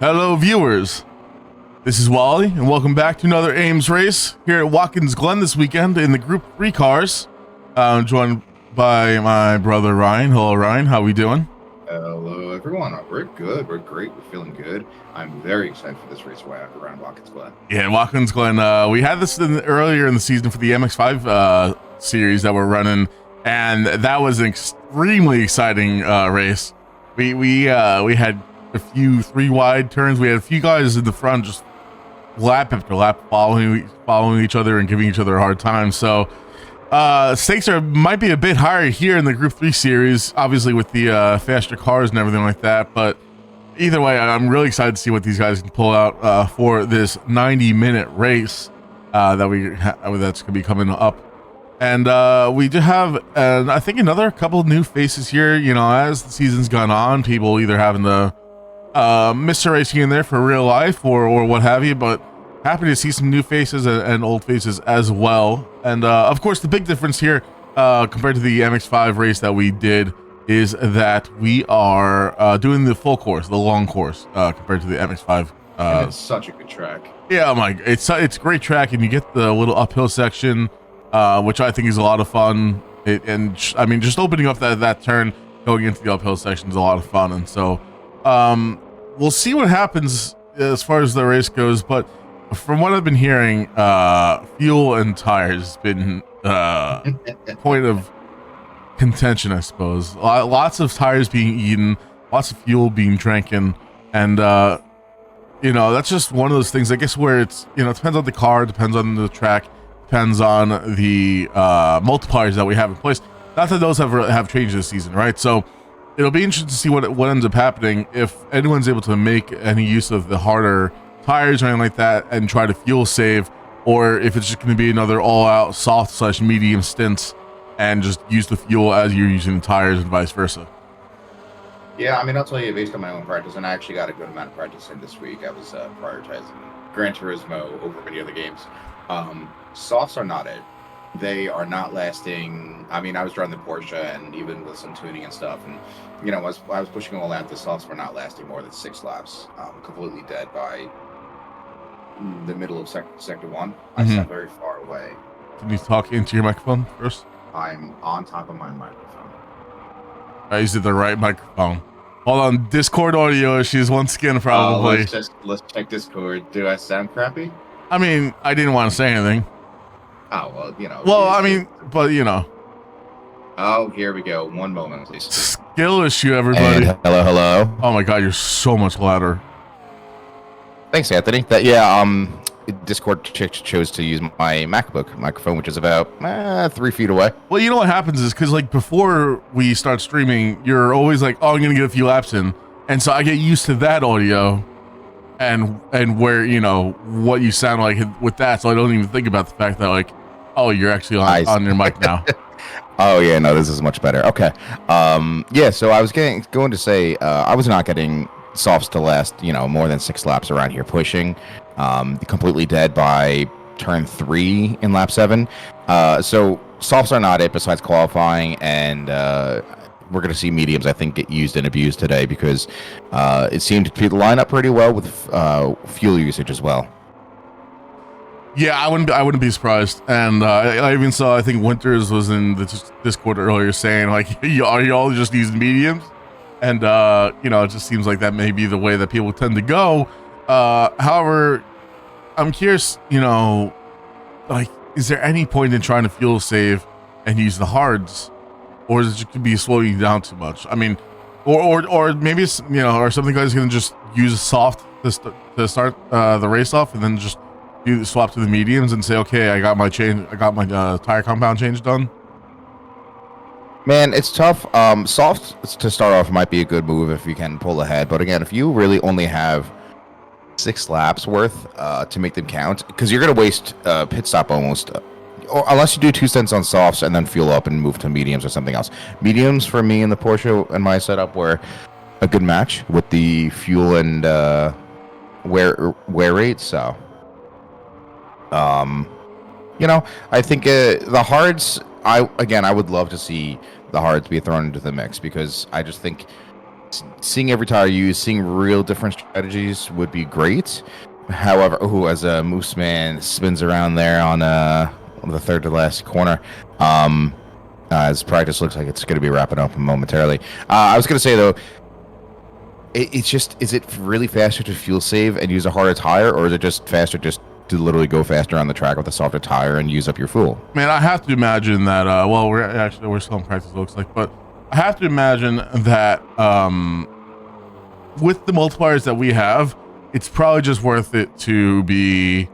Hello viewers, this is Wally and welcome back to another Ames race here at Watkins Glen this weekend in the Group 3 cars. I'm joined by my brother Ryan. Hello Ryan, how we doing? Hello everyone, we're good, we're great, we're feeling good. I'm very excited for this race around Watkins Glen. Yeah, Watkins Glen, we had this earlier in the season for the MX5 series that we're running, and that was an extremely exciting race. We had a few three wide turns. We had a few guys in the front just lap after lap following each other and giving each other a hard time. So stakes might be a bit higher here in the Group 3 series, obviously with the faster cars and everything like that. But either way, I'm really excited to see what these guys can pull out for this 90-minute race that's going to be coming up. And we do have, I think, another couple of new faces here. You know, as the season's gone on, people either having the Mr. Racing in there for real life or what have you, but happy to see some new faces and old faces as well. And of course, the big difference here compared to the MX5 race that we did is that we are doing the full course, the long course, compared to the MX5. And it's such a good track. Yeah, it's a great track, and you get the little uphill section, which I think is a lot of fun. I mean, just opening up that turn, going into the uphill section is a lot of fun, and so we'll see what happens as far as the race goes. But from what I've been hearing, fuel and tires has been point of contention, I suppose. Lots of tires being eaten, lots of fuel being drinking, and you know, that's just one of those things, I guess, where it's, you know, it depends on the car, depends on the track, depends on the multipliers that we have in place. Not that those have changed this season, right? So it'll be interesting to see what ends up happening if anyone's able to make any use of the harder tires or anything like that and try to fuel save, or if it's just going to be another all-out soft/medium stints and just use the fuel as you're using the tires and vice versa. Yeah, I mean, I'll tell you, based on my own practice, and I actually got a good amount of practice in this week. I was prioritizing Gran Turismo over many other games. Softs are not it. They are not lasting. I mean, I was driving the Porsche, and even with some tuning and stuff, and you know, I was pushing all that. The softs were not lasting more than 6 laps. Completely dead by the middle of sector 1. I sat very far away. Can you talk into your microphone first? I'm on top of my microphone. Is it the right microphone? Hold on, Discord audio issues once again, probably. Let's check Discord. Do I sound crappy? I mean, I didn't want to say anything. Oh, well, you know. Well, I mean, but you know. Oh, here we go. One moment, please. Skill issue, everybody. And hello. Oh my God, you're so much louder. Thanks, Anthony. Discord chose to use my MacBook microphone, which is about 3 feet away. Well, you know what happens is because like before we start streaming, you're always like, "Oh, I'm gonna get a few laps in," and so I get used to that audio, and where, you know, what you sound like with that, so I don't even think about the fact that, like, oh, you're actually on your mic now. Oh yeah, no, this is much better. Okay. Yeah, so I was going to say I was not getting softs to last, you know, more than 6 laps around here pushing. Completely dead by turn 3 in lap 7. So softs are not it besides qualifying, and we're going to see mediums, I think, get used and abused today because it seemed to line up pretty well with fuel usage as well. Yeah, I wouldn't be surprised. And I even saw, I think Winters was in the Discord earlier saying, like, are y'all just using mediums? And, it just seems like that may be the way that people tend to go. However, I'm curious, like, is there any point in trying to fuel save and use the hards? Or is it just be slowing you down too much? I mean, or maybe it's, or something guys can just use soft to start the race off and then just swap to the mediums and say, okay, I got my tire compound change done. Man, it's tough. Soft to start off might be a good move if you can pull ahead. But again, if you really only have 6 laps worth to make them count, because you're going to waste pit stop almost, or unless you do 2 stints on softs and then fuel up and move to mediums or something else. Mediums for me in the Porsche and my setup were a good match with the fuel and wear rate. So, I think the hards. I would love to see the hards be thrown into the mix because I just think seeing every tire used, seeing real different strategies would be great. However, as a Moose Man spins around there on the third to last corner, as practice looks like it's going to be wrapping up momentarily. I was going to say though, it's just, is it really faster to fuel save and use a harder tire, or is it just faster just to literally go faster on the track with a softer tire and use up your fuel? Man, I have to imagine that, we're still in practice, it looks like, but I have to imagine that with the multipliers that we have, it's probably just worth it to be,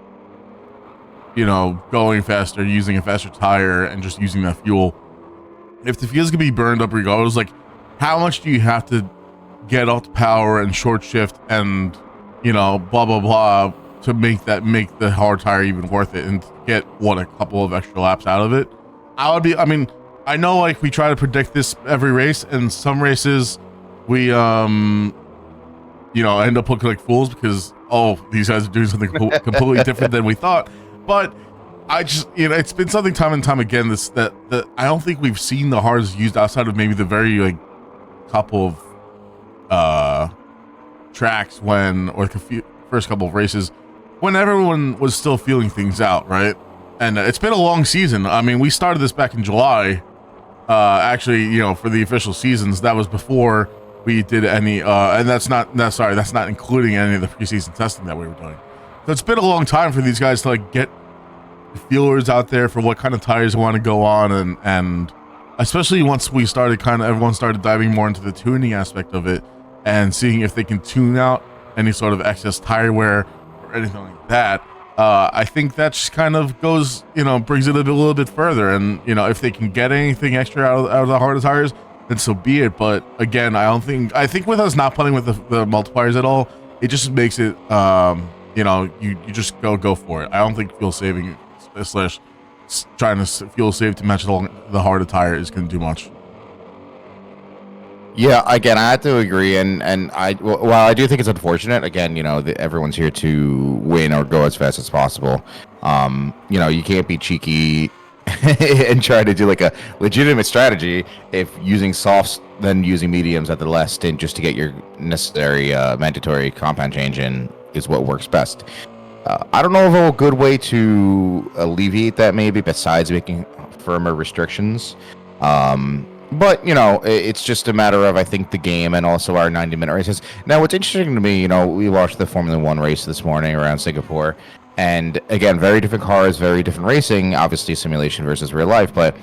going faster, using a faster tire, and just using that fuel. If the fuel's gonna be burned up regardless, like, how much do you have to get off the power and short shift and, blah, blah, blah, to make the hard tire even worth it and get a couple of extra laps out of it? I know, like, we try to predict this every race, and some races we end up looking like fools because these guys are doing something completely different than we thought. But I just, it's been something time and time again that I don't think we've seen the hards used outside of maybe the very couple of tracks or the first couple of races when everyone was still feeling things out, right? And it's been a long season. I mean, we started this back in July. Actually, for the official seasons, that was before we did any, and that's not including any of the preseason testing that we were doing. So it's been a long time for these guys to get feelers out there for what kind of tires want to go on, and especially once we started everyone started diving more into the tuning aspect of it and seeing if they can tune out any sort of excess tire wear or anything like that. I think that just kind of goes, brings it a little bit further. And, if they can get anything extra out of the harder tires, then so be it. But again, I think with us not playing with the multipliers at all, it just makes it, you just go for it. I don't think fuel saving / trying to fuel save to match the harder tire is going to do much. Yeah, again, I have to agree, and while I do think it's unfortunate, again, everyone's here to win or go as fast as possible. You can't be cheeky and try to do a legitimate strategy if using softs then using mediums at the last stint just to get your necessary mandatory compound change in is what works best. I don't know of a good way to alleviate that maybe besides making firmer restrictions. But, it's just a matter of, I think, the game and also our 90-minute races. Now, what's interesting to me, we watched the Formula One race this morning around Singapore. And, again, very different cars, very different racing, obviously simulation versus real life. But,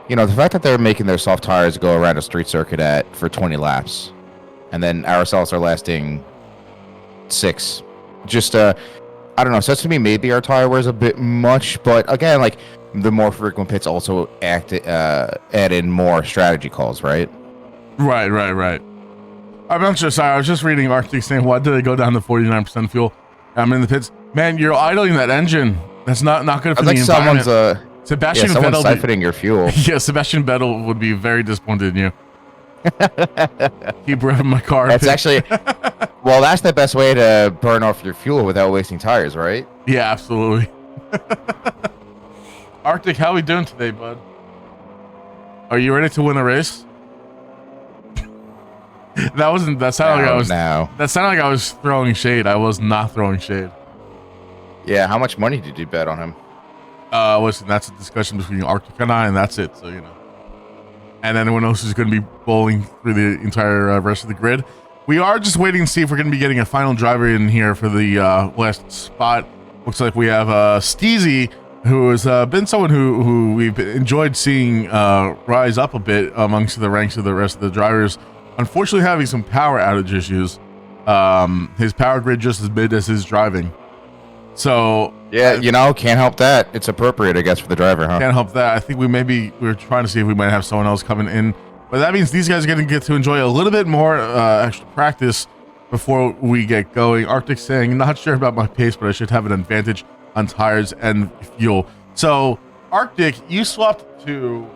the fact that they're making their soft tires go around a street circuit for 20 laps, and then our softs are lasting 6, just, I don't know, says to me maybe our tire wears a bit much. But, again, the more frequent pits also add in more strategy calls, right? Right. I'm not sure. Sorry, I was just reading Arctic saying, why did they go down to 49% fuel? I'm in the pits. Man, you're idling that engine. That's not good for the environment. Sebastian Vettel siphoning your fuel. Yeah, Sebastian Vettel would be very disappointed in you. Keep revving my car. That's actually, well, that's the best way to burn off your fuel without wasting tires, right? Yeah, absolutely. Arctic, how we doing today, bud? Are you ready to win a race? That sounded like I was. Now. That sounded like I was throwing shade. I was not throwing shade. Yeah, how much money did you bet on him? Listen, that's a discussion between Arctic and I, and that's it. So and anyone else who's going to be bowling through the entire rest of the grid. We are just waiting to see if we're going to be getting a final driver in here for the last spot. Looks like we have Steezy, who has been someone who we've enjoyed seeing rise up a bit amongst the ranks of the rest of the drivers. Unfortunately, having some power outage issues. His power grid just as mid as his driving. So yeah, can't help that. It's appropriate, I guess, for the driver, huh? Can't help that. I think we're trying to see if we might have someone else coming in, but that means these guys are going to get to enjoy a little bit more extra practice before we get going. Arctic saying, not sure about my pace, but I should have an advantage on tires and fuel. So Arctic, you swapped to.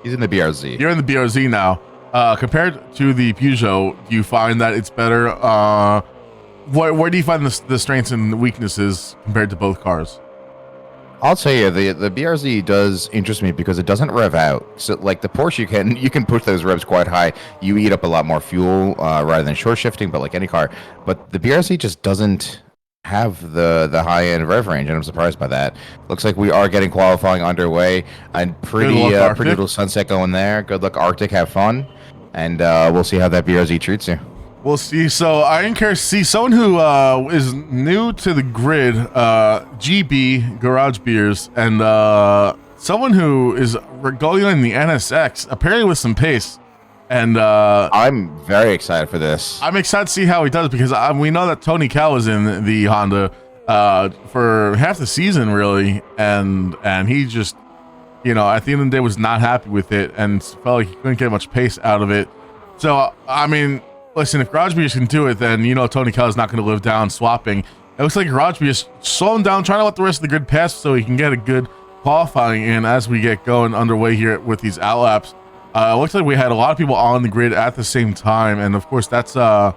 He's in the BRZ. You're in the BRZ now. Compared to the Peugeot, do you find that it's better? Where do you find the strengths and weaknesses compared to both cars? I'll tell you, the BRZ does interest me because it doesn't rev out. So, like the Porsche, you can push those revs quite high. You eat up a lot more fuel rather than short shifting, but like any car. But the BRZ just doesn't have the high end rev range, and I'm surprised by that. Looks like we are getting qualifying underway, and pretty little sunset going there. Good luck, Arctic. Have fun, and we'll see how that BRZ treats you. We'll see. So I encourage someone who is new to the grid, GB Garage Beers, and someone who is going on the NSX, apparently with some pace. And I'm very excited for this. I'm excited to see how he does because we know that Tony Cal was in the Honda for half the season, really, and he just, at the end of the day was not happy with it and felt like he couldn't get much pace out of it. So, I mean, listen, if Garage Beers can do it, then Tony Cal is not going to live down swapping. It looks like Garage Beers slowing down, trying to let the rest of the grid pass so he can get a good qualifying in as we get going underway here with these outlaps. It looks like we had a lot of people on the grid at the same time, and of course that's if I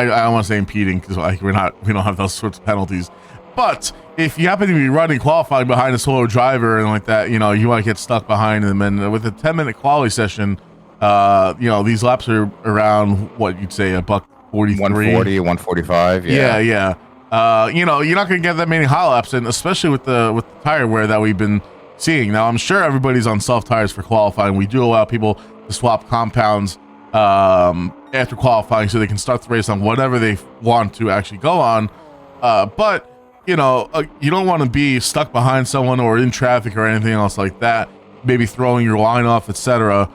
don't want to say impeding because we don't have those sorts of penalties, but if you happen to be running qualifying behind a solo driver and like that, you want to get stuck behind them, and with a 10-minute quality session, these laps are around what you'd say $143, 140, 145. Yeah. You're not gonna get that many hot laps, and especially with the tire wear that we've been seeing. Now, I'm sure everybody's on soft tires for qualifying. We do allow people to swap compounds after qualifying so they can start the race on whatever they want to actually go on. But you don't want to be stuck behind someone or in traffic or anything else like that, maybe throwing your line off, etc.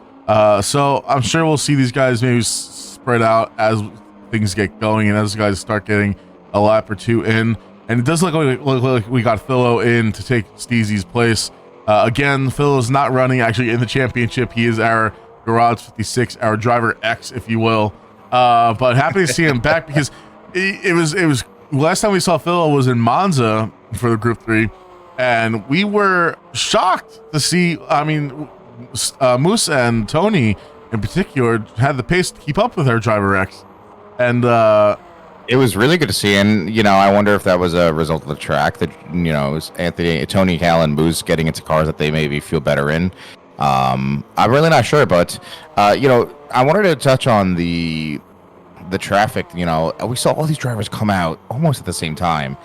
So I'm sure we'll see these guys maybe spread out as things get going and as guys start getting a lap or two in. And it does look like we got Philo in to take Steezy's place. Again, Phil is not running actually in the championship. He is our Garage 56, our driver X, if you will. But happy to see him back because it was last time we saw Phil was in Monza for the Group 3, and we were shocked to see. I mean, Moose and Tony in particular had the pace to keep up with our driver X, and it was really good to see. And I wonder if that was a result of the track that it was Tony, Cal, and Moose getting into cars that they maybe feel better in. I'm really not sure, but I wanted to touch on the traffic. We saw all these drivers come out almost at the same time,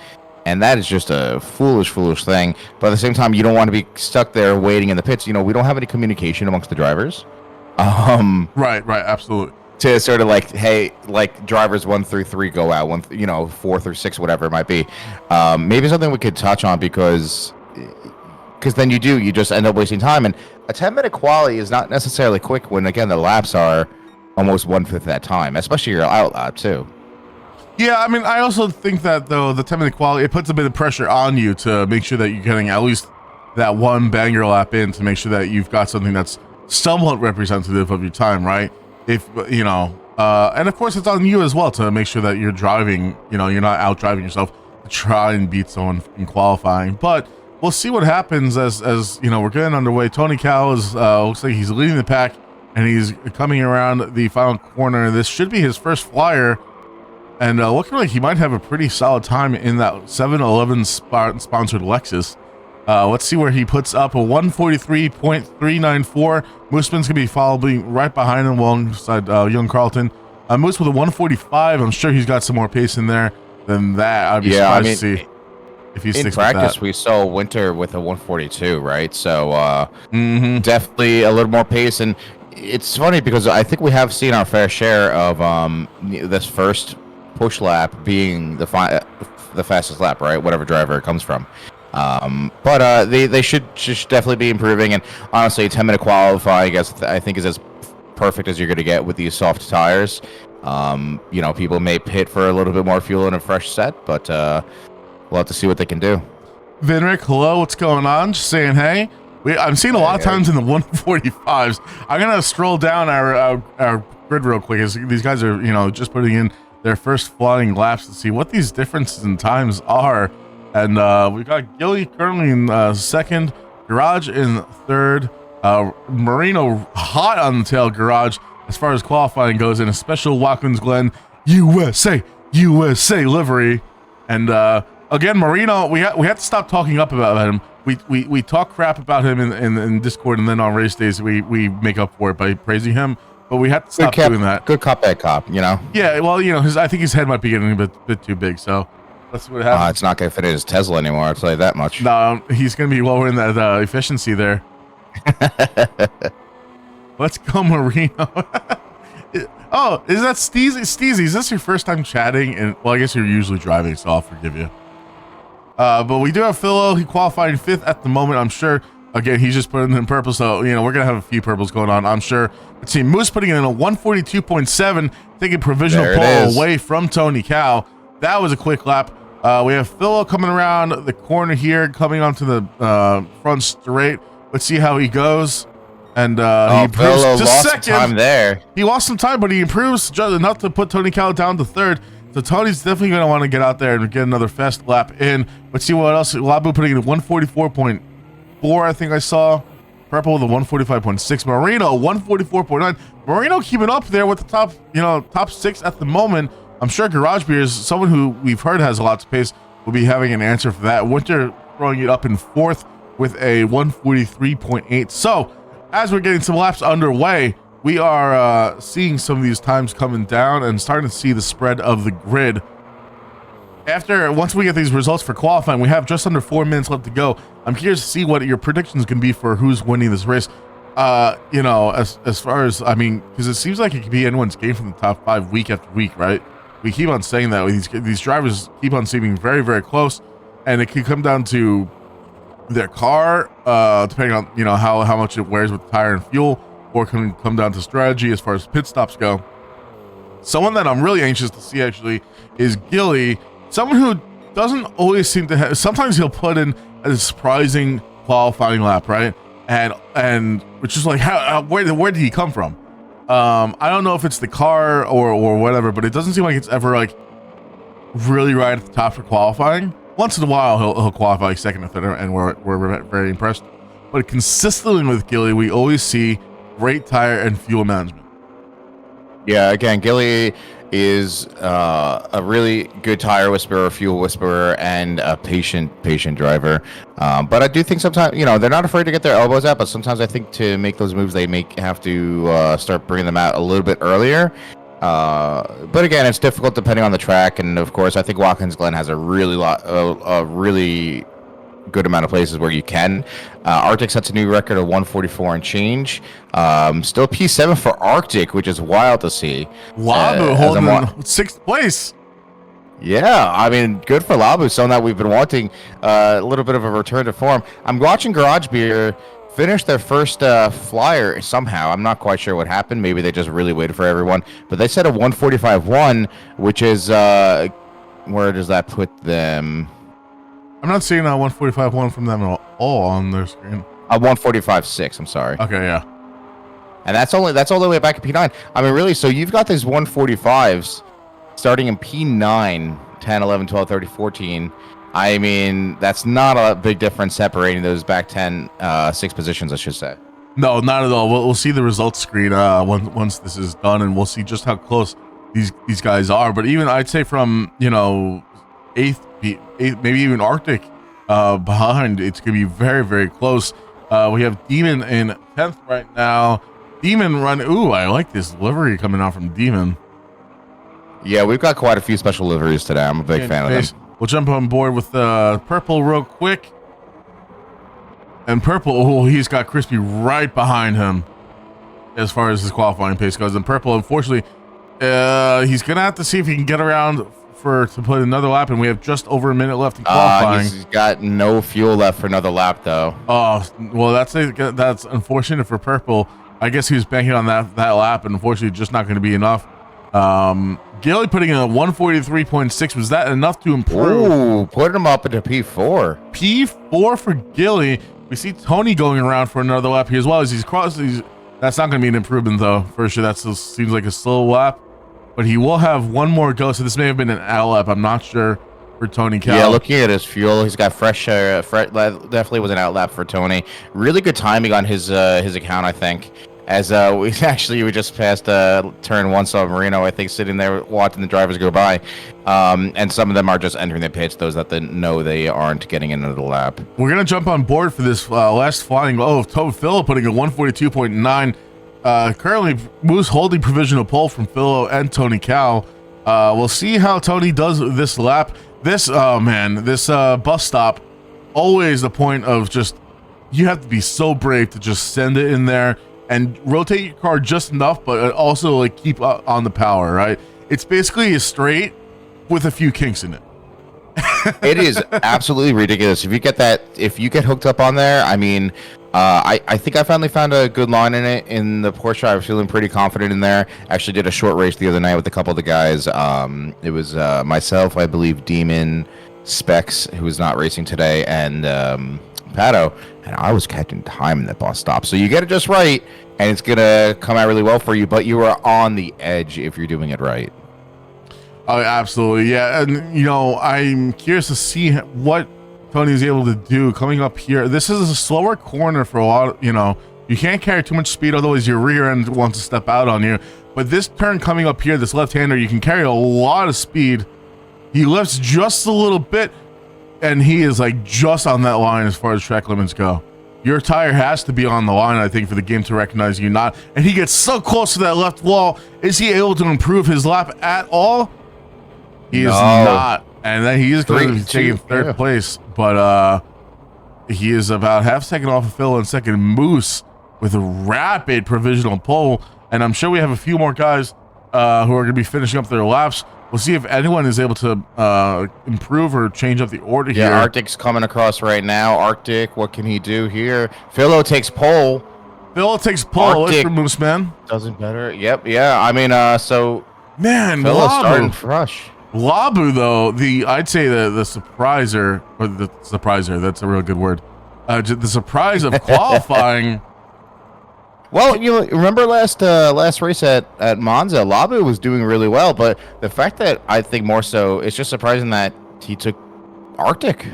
and that is just a foolish thing. But at the same time, you don't want to be stuck there waiting in the pits. We don't have any communication amongst the drivers. Right, absolutely. To sort of like drivers 1 through 3 go out, 4 through 6, whatever it might be. Maybe something we could touch on because then you just end up wasting time. And a 10-minute quali is not necessarily quick when, again, the laps are almost 1/5 that time, especially your out lap too. Yeah, I mean, I also think that though the 10-minute quality, it puts a bit of pressure on you to make sure that you're getting at least that one banger lap in to make sure that you've got something that's somewhat representative of your time, right? If and of course it's on you as well to make sure that you're driving, you're not out driving yourself to try and beat someone in qualifying. But we'll see what happens as we're getting underway. Tony Cal is looks like he's leading the pack and he's coming around the final corner. This should be his first flyer, and looking like he might have a pretty solid time in that 7-Eleven sponsored Lexus. Let's see where he puts up a 143.394. Mooseman's gonna be following right behind him alongside Young Carlton. Moose with a 145. I'm sure he's got some more pace in there than that. I'd be surprised to see if he sticks in practice. with that. We saw Winter with a 142, right? So definitely a little more pace. And it's funny because I think we have seen our fair share of this first push lap being the fastest lap, right? Whatever driver it comes from. But they should definitely be improving. And honestly, a 10-minute qualifying, I think, is as perfect as you're going to get with these soft tires. People may pit for a little bit more fuel and a fresh set, but we'll have to see what they can do. Vinrick, hello, what's going on? Just saying hey. I'm seeing a lot of times in the 145s. I'm going to stroll down our grid real quick as these guys are, just putting in their first flying laps to see what these differences in times are. And we've got Gilly currently in second, Garage in third, Marino hot on the tail Garage as far as qualifying goes in a special Watkins Glen USA livery. And again, Marino, we have to stop talking up about him. We talk crap about him in Discord, and then on race days we make up for it by praising him. But we have to stop doing that. Good cop, bad cop, Yeah, well, I think his head might be getting a bit too big, so that's what happens. It's not going to fit in his Tesla anymore, I'll tell you that much. No, he's going to be lowering that efficiency there. Let's go, Marino. Oh, is that Steezy? Steezy, is this your first time chatting? And well, I guess you're usually driving, so I'll forgive you. But we do have Philo. He qualified 5th at the moment, I'm sure. Again, he's just putting in purple, so we're gonna have a few purples going on, I'm sure. Let's see, Moose putting in a 142.7, taking provisional pole away from Tony Cow. That was a quick lap. We have Philo coming around the corner here, coming onto the front straight. Let's see how he goes. And he improves to second. Some time there. He lost some time, but he improves just enough to put Tony Cow down to third. So Tony's definitely going to want to get out there and get another fast lap in. Let's see what else. Labu putting in 144.4, I think I saw. Purple with a 145.6. Marino, 144.9. Marino keeping up there with the top 6 at the moment. I'm sure Garage Beer is someone who we've heard has a lot of pace. Will be having an answer for that. Winter throwing it up in 4th with a 143.8. So as we're getting some laps underway, we are seeing some of these times coming down and starting to see the spread of the grid. Once we get these results for qualifying, we have just under 4 minutes left to go. I'm curious to see what your predictions can be for who's winning this race. As far as, because it seems like it could be anyone's game from the top 5 week after week, right? We keep on saying that these drivers keep on seeming very, very close, and it could come down to their car, depending on how much it wears with the tire and fuel, or can come down to strategy as far as pit stops go. Someone that I'm really anxious to see actually is Gilly, someone who doesn't always seem to have. Sometimes he'll put in a surprising qualifying lap, right? And which is like, where did he come from? I don't know if it's the car or whatever, but it doesn't seem like it's ever like really right at the top for qualifying. Once in a while, he'll qualify like second or third, and we're very impressed. But consistently with Gilly, we always see great tire and fuel management. Yeah, again, Gilly is a really good tire whisperer, fuel whisperer, and a patient driver. But I do think sometimes, they're not afraid to get their elbows out, but sometimes I think to make those moves, they have to start bringing them out a little bit earlier. But again, it's difficult depending on the track, and of course, I think Watkins Glen has a really good amount of places where you can. Arctic sets a new record of 144 and change. Still P7 for Arctic, which is wild to see. Labu holding 6th place. Yeah, good for Labu, someone that we've been wanting a little bit of a return to form. I'm watching Garage Beer finish their first flyer somehow. I'm not quite sure what happened. Maybe they just really waited for everyone. But they set a 145.1, which is, where does that put them? I'm not seeing a 145.1 from them at all on their screen. 145.6, I'm sorry. Okay, yeah. And that's all the way back at P9. Really, so you've got these 145s starting in P9, 10, 11, 12, 13, 14. That's not a big difference separating those back 6 positions, I should say. No, not at all. We'll see the results screen once this is done, and we'll see just how close these guys are. But even I'd say from 8th, maybe even Arctic behind. It's going to be very, very close. We have Demon in 10th right now. Demon run. Ooh, I like this livery coming out from Demon. Yeah, we've got quite a few special liveries today. I'm a big fan of them. We'll jump on board with Purple real quick. And Purple, oh, he's got Crispy right behind him as far as his qualifying pace goes. And Purple, unfortunately, he's going to have to see if he can get around to put another lap, and we have just over a minute left in qualifying. He's got no fuel left for another lap, though. Oh, well, that's unfortunate for Purple. I guess he was banking on that lap, and unfortunately, just not going to be enough. Gilly putting in a 143.6. Was that enough to improve? Ooh, put him up into P4. P4 for Gilly. We see Tony going around for another lap here as well as he's crossed. That's not going to be an improvement, though. For sure, that still seems like a slow lap. But he will have one more go, so this may have been an out lap. I'm not sure for Tony Cal. Yeah, looking at his fuel, he's got fresh. Definitely was an out lap for Tony. Really good timing on his account, I think. As we just passed turn 1 San Marino, I think, sitting there watching the drivers go by, and some of them are just entering the pits. Those that know they aren't getting into the lap. We're gonna jump on board for this last flying. Oh, Philo putting a 142.9. Currently, Moose holding provisional pole from Philo and Tony Cal. We'll see how Tony does this lap. This bus stop, always the point of just, you have to be so brave to just send it in there and rotate your car just enough, but also like keep on the power, right? It's basically a straight with a few kinks in it. It is absolutely ridiculous. If you get hooked up on there, I mean, I think I finally found a good line in it in the Porsche. I was feeling pretty confident in there. Actually did a short race the other night with a couple of the guys. It was myself, I believe, Demon, Specs, who was not racing today, and Pato, and I was catching time in that bus stop. So you get it just right, and it's gonna come out really well for you. But you are on the edge if you're doing it right. Oh, absolutely, yeah. And I'm curious to see what Tony is able to do coming up here. This is a slower corner for a lot. You can't carry too much speed, otherwise your rear end wants to step out on you. But this turn coming up here, this left-hander, you can carry a lot of speed. He lifts just a little bit, and he is like just on that line as far as track limits go. Your tire has to be on the line, I think, for the game to recognize you not. And he gets so close to that left wall. Is he able to improve his lap at all? He is not. And then he is going to be taking third place. But he is about half second off of Phil and second Moose with a rapid provisional pole. And I'm sure we have a few more guys who are going to be finishing up their laps. We'll see if anyone is able to improve or change up the order here. Yeah, Arctic's coming across right now. Arctic, what can he do here? Philo takes pole. Philo takes pole. Arctic for Moose, man. Doesn't better. Yep, yeah. I mean, so... Man, Philo's starting fresh. Labu, though, I'd say the surpriser, or the surpriser, that's a real good word. The surprise of qualifying... Well, remember last race at Monza, Labu was doing really well, but the fact that I think more so, it's just surprising that he took Arctic.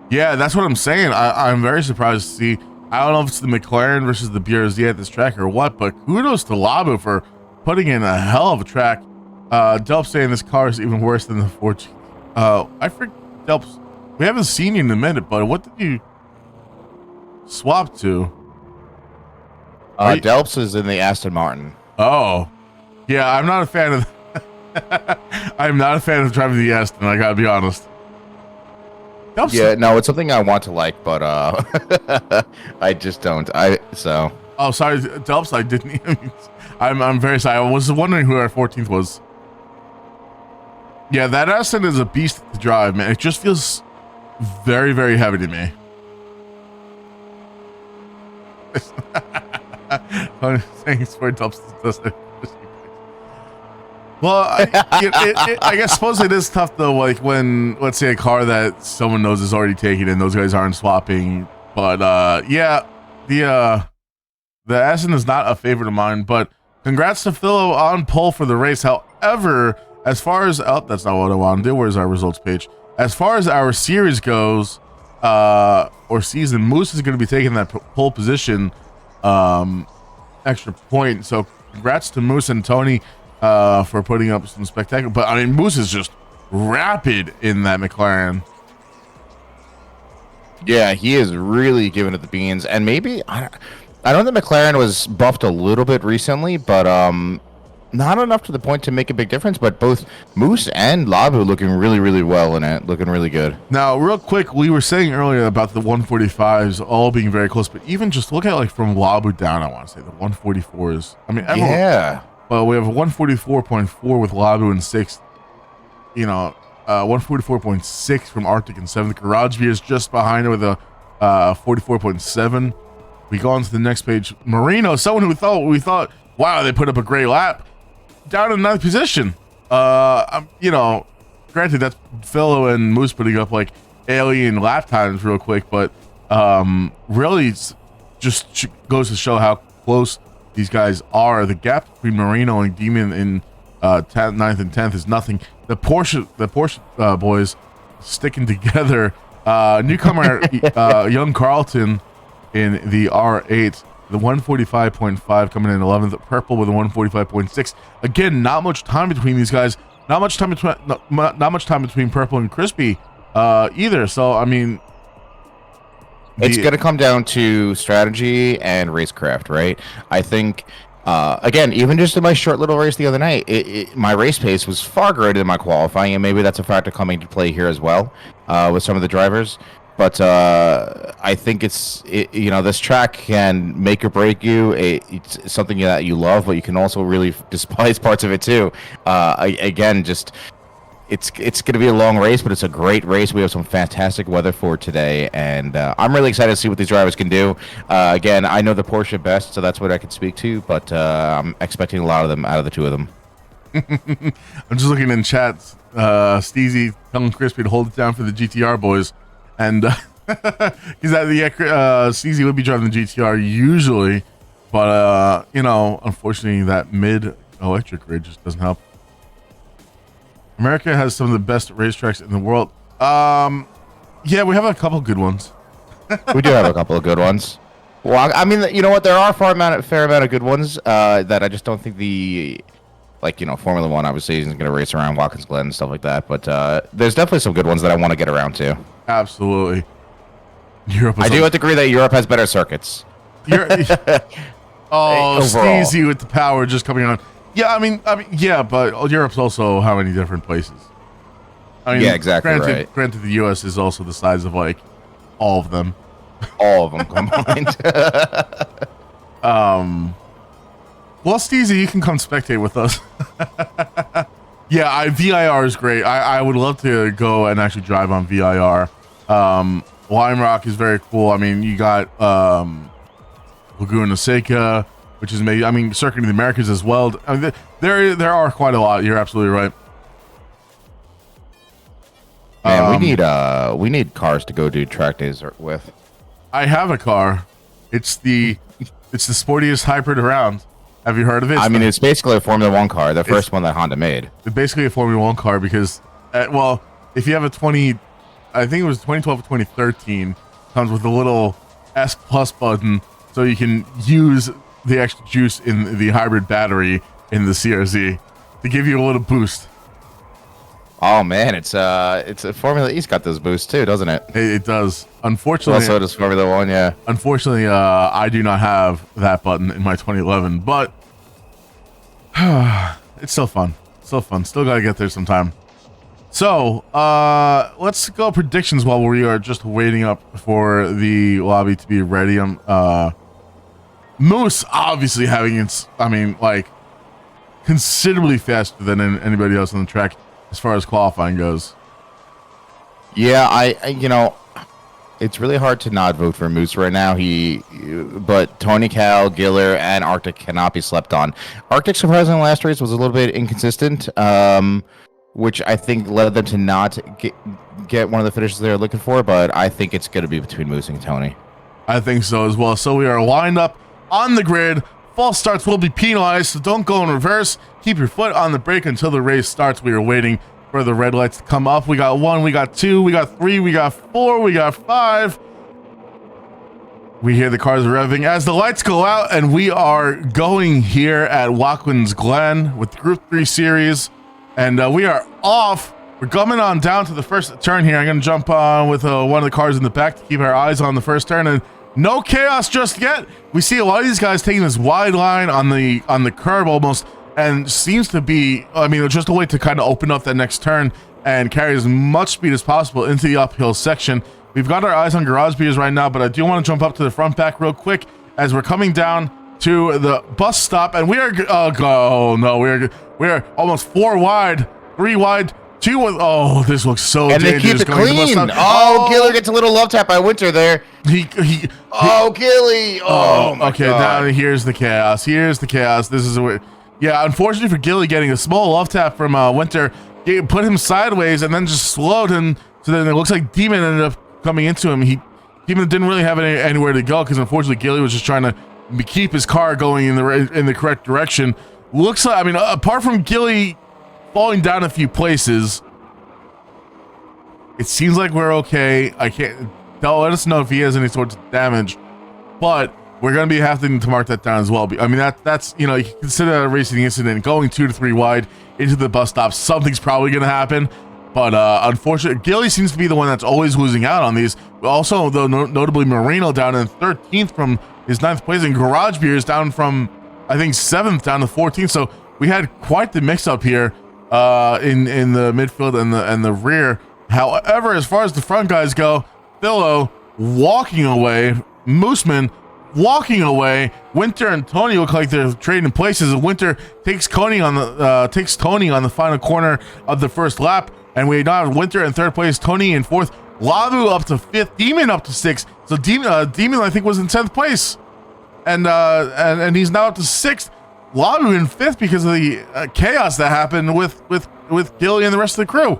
Yeah, that's what I'm saying. I'm very surprised to see. I don't know if it's the McLaren versus the BRZ at this track or what, but kudos to Labu for putting in a hell of a track. Delp saying this car is even worse than the Ford. I forget, Delp, we haven't seen you in a minute, but what did you swap to? Delps is in the Aston Martin. Oh, yeah. I'm not a fan of. I'm not a fan of driving the Aston. I gotta be honest. Delps, yeah, no, it's something I want to like, but I just don't. Oh, sorry, Delps. I didn't even. I'm very sorry. I was wondering who our 14th was. Yeah, that Aston is a beast to drive, man. It just feels very, very heavy to me. Thanks for well, I guess suppose it is tough though. Like when, let's say, a car that someone knows is already taken and those guys aren't swapping. But yeah, the Aston is not a favorite of mine. But congrats to Philo on pole for the race. However, as far as that's not what I want to do. Where's our results page? As far as our series goes, or season, Moose is going to be taking that pole position. Extra point. So congrats to Moose and Tony for putting up some spectacular. But I mean, Moose is just rapid in that McLaren. Yeah, he is really giving it the beans, and maybe I know that McLaren was buffed a little bit recently, but not enough to the point to make a big difference. But both Moose and Labu looking really, really well in it, looking really good. Now, real quick, we were saying earlier about the 145s all being very close, but even just look at like from Labu down, I want to say the 144s. I mean, everyone, Yeah, well, we have a 144.4 with Labu in 6th. 144.6 from Arctic in 7th. Garage V is just behind it with a 44.7. We go on to the next page. Marino, someone who we thought, wow, they put up a great lap, down in 9th position. Granted, that's Philo and Moose putting up like alien lap times real quick, but really it's just goes to show how close these guys are. The gap between Marino and Demon in 9th and 10th is nothing. The Porsche boys sticking together. Newcomer Young Carlton in the R8, the 145.5 coming in 11th. Purple with a 145.6. Again, not much time between these guys. Not much time between Purple and Crispy either. So I mean, it's going to come down to strategy and racecraft, right? I think. Again, even just in my short little race the other night, my race pace was far greater than my qualifying, and maybe that's a factor coming to play here as well with some of the drivers. But I think this track can make or break you. It's something that you love, but you can also really despise parts of it too. It's going to be a long race, but it's a great race. We have some fantastic weather for today, and I'm really excited to see what these drivers can do. Again, I know the Porsche best, so that's what I can speak to, but I'm expecting a lot of them out of the two of them. I'm just looking in chat. Steezy telling Crispy to hold it down for the GTR boys, and he's at the Steezy would be driving the GTR usually, but unfortunately that mid electric rig just doesn't help. America has some of the best racetracks in the world. Yeah, we have a couple good ones. We do have a couple of good ones. Well, I mean, you know what? There are a fair amount of good ones that I just don't think Formula One obviously isn't going to race around Watkins Glen and stuff like that. But there's definitely some good ones that I want to get around to. Absolutely. Europe. I do have to agree that Europe has better circuits. Steezy with the power just coming on. Yeah, I mean, yeah, but Europe's also how many different places? I mean, yeah, exactly. Granted, the U.S. is also the size of like all of them. All of them combined. Well, Steezy, you can come spectate with us. Yeah, VIR is great. I would love to go and actually drive on VIR. Lime Rock is very cool. I mean, you got Laguna Seca, which is amazing. I mean, Circuit of the Americas as well. I mean, there are quite a lot. You're absolutely right. Man, we need cars to go do track days with. I have a car. It's the sportiest hybrid around. Have you heard of it? I mean, it's basically a Formula One car, the first one that Honda made. It's basically a Formula One car because, if you have a 2012 or 2013, comes with a little S Plus button, so you can use the extra juice in the hybrid battery in the CRZ to give you a little boost. Oh man, it's a Formula E's got those boosts too, doesn't it? It does. Unfortunately, also does Formula One, yeah. Unfortunately, I do not have that button in my 2011, but it's still fun. Still got to get there sometime. So let's go predictions while we are just waiting up for the lobby to be ready. Moose obviously having considerably faster than anybody else on the track as far as qualifying goes. Yeah, I it's really hard to not vote for Moose right now. But Tony Cal, Giller, and Arctic cannot be slept on. Arctic, surprisingly, last race was a little bit inconsistent, which I think led them to not get one of the finishes they're looking for. But I think it's going to be between Moose and Tony. I think so as well. So we are lined up on the grid. False starts will be penalized, so don't go in reverse. Keep your foot on the brake until the race starts. We are waiting for the red lights to come up. We got 1, we got 2, we got 3, we got 4, we got 5. We hear the cars revving as the lights go out, and we are going here at Watkins Glen with the Group 3 Series. And we are off We're coming on down to the first turn here. I'm going to jump on with one of the cars in the back to keep our eyes on the first turn, and no chaos just yet. We see a lot of these guys taking this wide line on the curb almost, and seems to be, I mean, just a way to kind of open up that next turn and carry as much speed as possible into the uphill section. We've got our eyes on Garage Beers right now, but I do want to jump up to the front back real quick as we're coming down to the bus stop, and we are we're almost 4 wide, 3 wide, 2 with, oh, this looks so and dangerous. they keep it clean. Giller gets a little love tap by Winter there. Gilly. Oh my okay, God. now here's the chaos. This is where, yeah, unfortunately for Gilly, getting a small love tap from Winter, it put him sideways and then just slowed him. So then it looks like Demon ended up coming into him. Demon didn't really have anywhere to go because unfortunately Gilly was just trying to keep his car going in the correct direction. Looks like, I mean, apart from Gilly falling down a few places, it seems like we're okay. They'll let us know if he has any sorts of damage, but we're going to be having to mark that down as well. I mean, that's, you know, you can consider that a racing incident. Going 2 to 3 wide into the bus stop, something's probably going to happen. But unfortunately, Gilly seems to be the one that's always losing out on these. Also, though, notably Marino down in 13th from his 9th place, and Garage Beers down from, I think, 7th down to 14th. So we had quite the mix-up here in the midfield and the rear. However, as far as the front guys go, Philo walking away, Mooseman walking away. Winter and Tony look like they're trading places. Winter takes Tony on the final corner of the first lap, and we now have Winter in 3rd place, Tony in 4th, Labu up to 5th, Demon up to 6th. So Demon I think was in 10th place, and he's now up to 6th. Labu in 5th because of the chaos that happened with Gilly and the rest of the crew.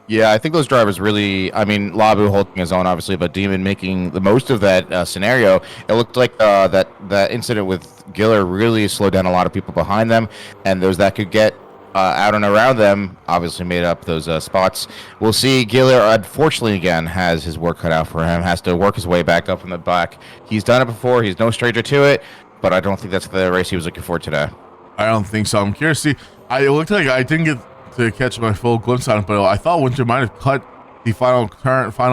Yeah, I think those drivers really, I mean, Labu holding his own, obviously, but Demon making the most of that scenario. It looked like that incident with Giller really slowed down a lot of people behind them, and those that could get out and around them obviously made up those spots. We'll see. Giller, unfortunately, again, has his work cut out for him, has to work his way back up from the back. He's done it before. He's no stranger to it, but I don't think that's the race he was looking for today. I don't think so. I'm curious to see. It looked like I didn't get to catch my full glimpse on it, but I thought Winter might have cut the final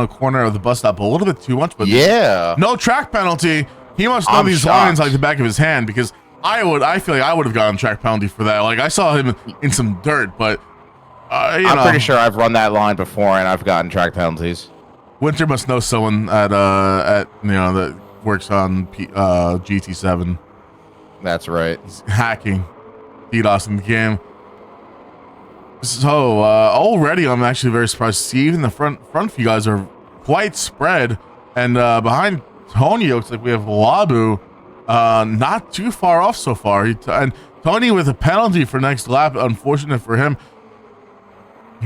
corner of the bus stop a little bit too much. But yeah, no track penalty. He must know these lines like the back of his hand, because I feel like I would have gotten track penalty for that. Like, I saw him in some dirt, but I'm pretty sure I've run that line before and I've gotten track penalties. Winter must know someone at that works on GT7. That's right. He's hacking DDoS in the game. So already I'm actually very surprised to see even the front few guys are quite spread, and behind Tony looks like we have Labu not too far off so far, and Tony with a penalty for next lap, unfortunate for him.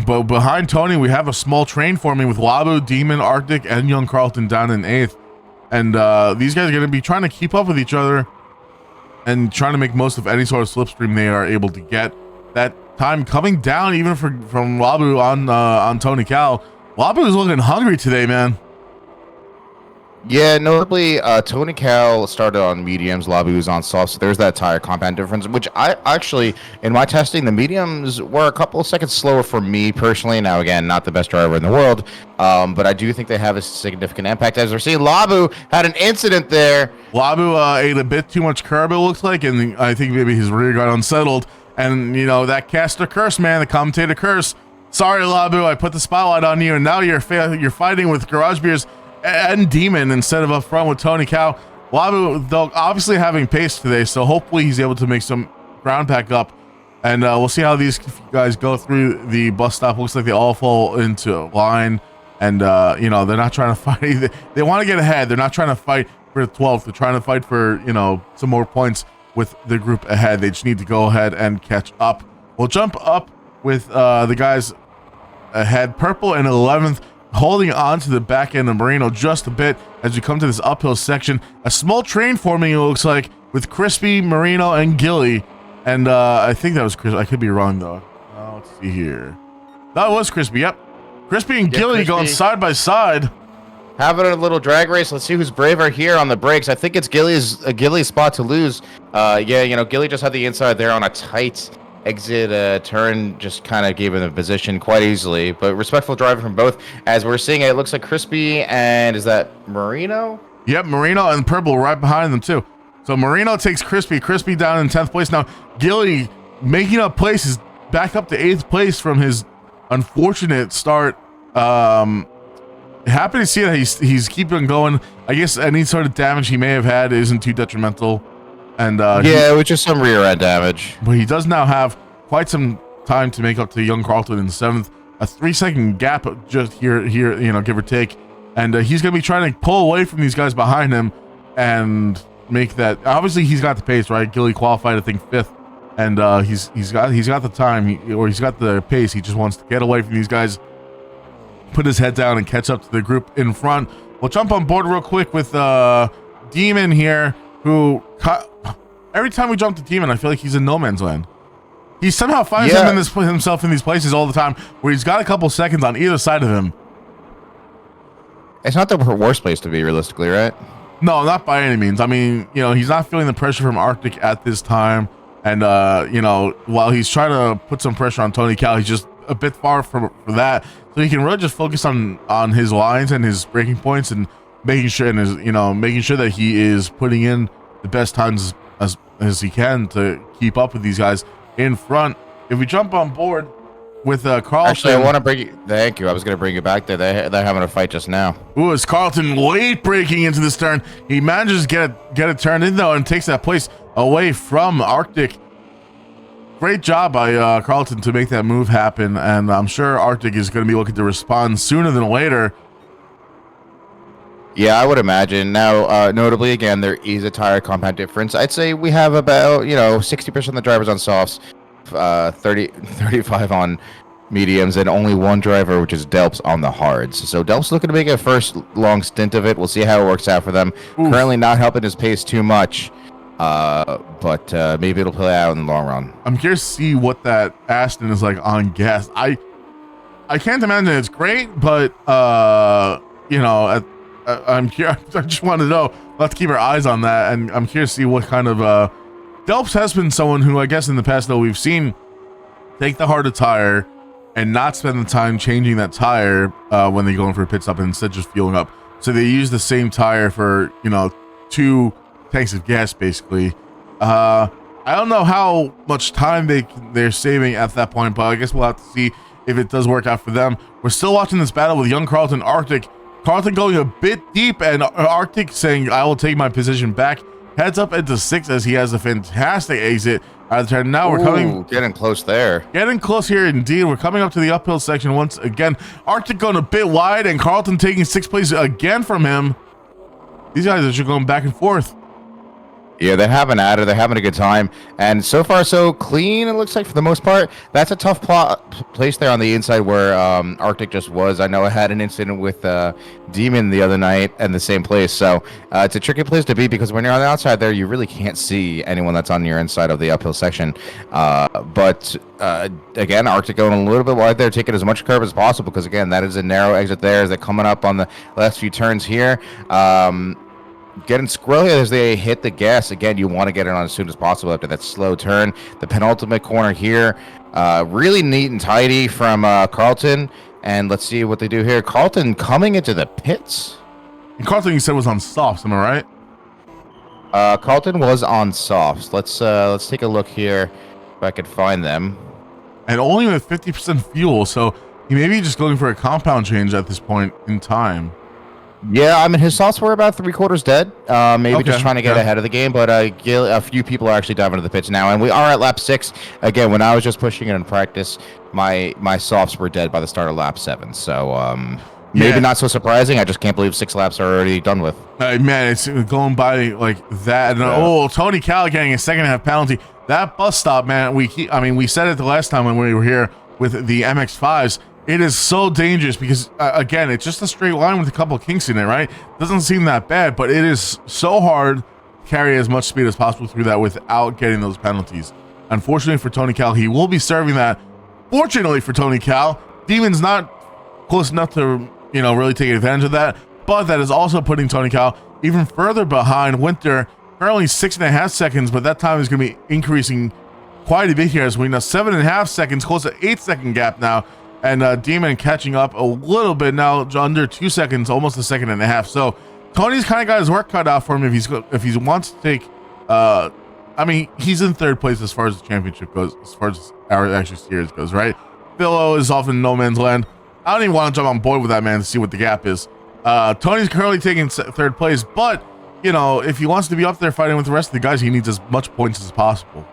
But behind Tony we have a small train forming with Labu, Demon, Arctic, and Young Carlton down in 8th, and these guys are going to be trying to keep up with each other and trying to make most of any sort of slipstream they are able to get. That time coming down even from Labu on Tony Cal. Labu is looking hungry today, man. Yeah, notably, Tony Cal started on mediums, Labu was on soft, so there's that tire compound difference, which I actually, in my testing, the mediums were a couple of seconds slower for me personally. Now, again, not the best driver in the world, but I do think they have a significant impact. As we're seeing, Labu had an incident there. Labu ate a bit too much curb, it looks like, and I think maybe his rear got unsettled. And, you know, that caster curse, man, the commentator curse. Sorry, Labu, I put the spotlight on you, and now you're fighting with Garage Beers and Demon instead of up front with Tony Cow. Labu, though, obviously having pace today, so hopefully he's able to make some ground back up. And we'll see how these guys go through the bus stop. Looks like they all fall into line. And, you know, they're not trying to fight. They want to get ahead. They're not trying to fight for the 12th. They're trying to fight for, you know, some more points with the group ahead. They just need to go ahead and catch up. We'll jump up with the guys ahead. Purple in 11th, holding on to the back end of Marino just a bit as we come to this uphill section. A small train forming, it looks like, with Crispy, Marino, and Gilly. And I think that was Crispy. I could be wrong, though. Let's see here. That was Crispy, yep. Crispy and Gilly Crispy going side by side. Having a little drag race. Let's see who's braver here on the brakes. I think it's Gilly's spot to lose. Yeah, you know, Gilly just had the inside there on a tight exit turn just kind of gave him the position quite easily. But respectful driving from both. As we're seeing it looks like Crispy and is that Marino? Yep, Marino and Purple right behind them too. So Marino takes Crispy down in 10th place. Now Gilly making up places back up to 8th place from his unfortunate start. Happy to see that he's keeping going. I guess any sort of damage he may have had isn't too detrimental. And yeah, it was just some rear end damage. But he does now have quite some time to make up to young Carlton in 7th. A 3-second gap just here, give or take. And he's going to be trying to pull away from these guys behind him and make that. Obviously, he's got the pace, right? Gilly qualified, I think, 5th. And he's got the time, he's got the pace. He just wants to get away from these guys, put his head down, and catch up to the group in front. We'll jump on board real quick with Demon here, who every time we jump to Demon, I feel like he's in no man's land. He somehow finds himself in these places all the time where he's got a couple seconds on either side of him. It's not the worst place to be, realistically, right? No, not by any means. I mean, he's not feeling the pressure from Arctic at this time. And, while he's trying to put some pressure on Tony Cal, he's just a bit far for that. So he can really just focus on his lines and his breaking points and making sure that he is putting in the best times as he can to keep up with these guys in front. If we jump on board with Carlton. Actually, I want to bring you. Thank you. I was going to bring you back there. They're having a fight just now. Ooh, it's Carlton late breaking into this turn. He manages to get it turned in though and takes that place away from Arctic. Great job by Carlton to make that move happen, and I'm sure Arctic is going to be looking to respond sooner than later. Yeah, I would imagine. Now, notably, again, there is a tire compound difference. I'd say we have about 60% of the drivers on softs, 35 on mediums, and only one driver, which is Delps, on the hards. So Delps looking to make a first long stint of it. We'll see how it works out for them. Oof. Currently not helping his pace too much. But maybe it'll play out in the long run. I'm curious to see what that Aston is like on gas. I can't imagine it's great, but I'm curious. I just want to know. Let's keep our eyes on that, and I'm curious to see what kind of Delps has been someone who I guess in the past though we've seen take the harder tire and not spend the time changing that tire when they go in for a pit stop and instead just fueling up. So they use the same tire for 2 tanks of gas basically. I don't know how much time they're saving at that point, but I guess we'll have to see if it does work out for them. We're still watching this battle with young Carlton Arctic. Carlton going a bit deep and Arctic saying I will take my position back. Heads up into 6th as he has a fantastic exit out of the turn. Now we're getting close there. Getting close here indeed. We're coming up to the uphill section once again. Arctic going a bit wide and Carlton taking 6th place again from him. These guys are just going back and forth. Yeah, they're having at it. They're having a good time. And so far, so clean, it looks like, for the most part. That's a tough place there on the inside where Arctic just was. I know I had an incident with Demon the other night in the same place. So it's a tricky place to be because when you're on the outside there, you really can't see anyone that's on your inside of the uphill section. But again, Arctic going a little bit wide there, taking as much curve as possible because, again, that is a narrow exit there as they're coming up on the last few turns here. Getting squirrely as they hit the gas. Again, you want to get it on as soon as possible after that slow turn. The penultimate corner here. Really neat and tidy from Carlton. And let's see what they do here. Carlton coming into the pits. And Carlton, you said, was on softs, am I right? Carlton was on softs. Let's take a look here if I could find them. And only with 50% fuel, so he may be just going for a compound change at this point in time. Yeah, I mean, his softs were about 3/4 dead. Maybe just trying to get ahead of the game, but a few people are actually diving into the pits now, and we are at lap 6. Again, when I was just pushing it in practice, my softs were dead by the start of lap 7. So maybe not so surprising. I just can't believe 6 laps are already done with. Man, it's going by like that. And, Tony Cal getting a second-half penalty. That bus stop, man. We said it the last time when we were here with the MX-5s. It is so dangerous because, again, it's just a straight line with a couple of kinks in it, right? Doesn't seem that bad, but it is so hard to carry as much speed as possible through that without getting those penalties. Unfortunately for Tony Cal, he will be serving that. Fortunately for Tony Cal, Demon's not close enough to, really take advantage of that, but that is also putting Tony Cal even further behind Winter, currently 6.5 seconds, but that time is going to be increasing quite a bit here as we know 7.5 seconds, close to 8-second gap now, and Demon catching up a little bit now, under 2 seconds, almost a second and a half. So Tony's kind of got his work cut out for him if he wants to take. I mean, he's in third place as far as the championship goes, as far as our actual series goes, right? Philo is off in no man's land. I don't even want to jump on board with that man to see what the gap is. Tony's currently taking third place, but you know, if he wants to be up there fighting with the rest of the guys, he needs as much points as possible.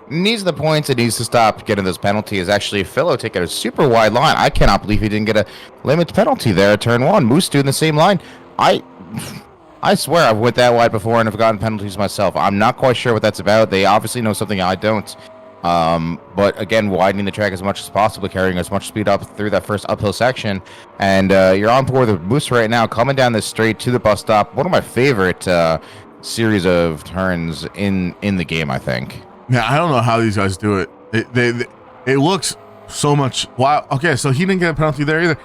Needs the points and needs to stop getting those penalties. Actually, Philo taking a super wide line. I cannot believe he didn't get a limit penalty there at turn 1. Moose doing the same line. I swear I've went that wide before and have gotten penalties myself. I'm not quite sure what that's about. They obviously know something I don't. But again, widening the track as much as possible, carrying as much speed up through that first uphill section. And you're on board with Moose right now, coming down this straight to the bus stop. One of my favorite series of turns in the game, I think. Yeah, I don't know how these guys do it. It looks so much. Wow. Okay, so he didn't get a penalty there either.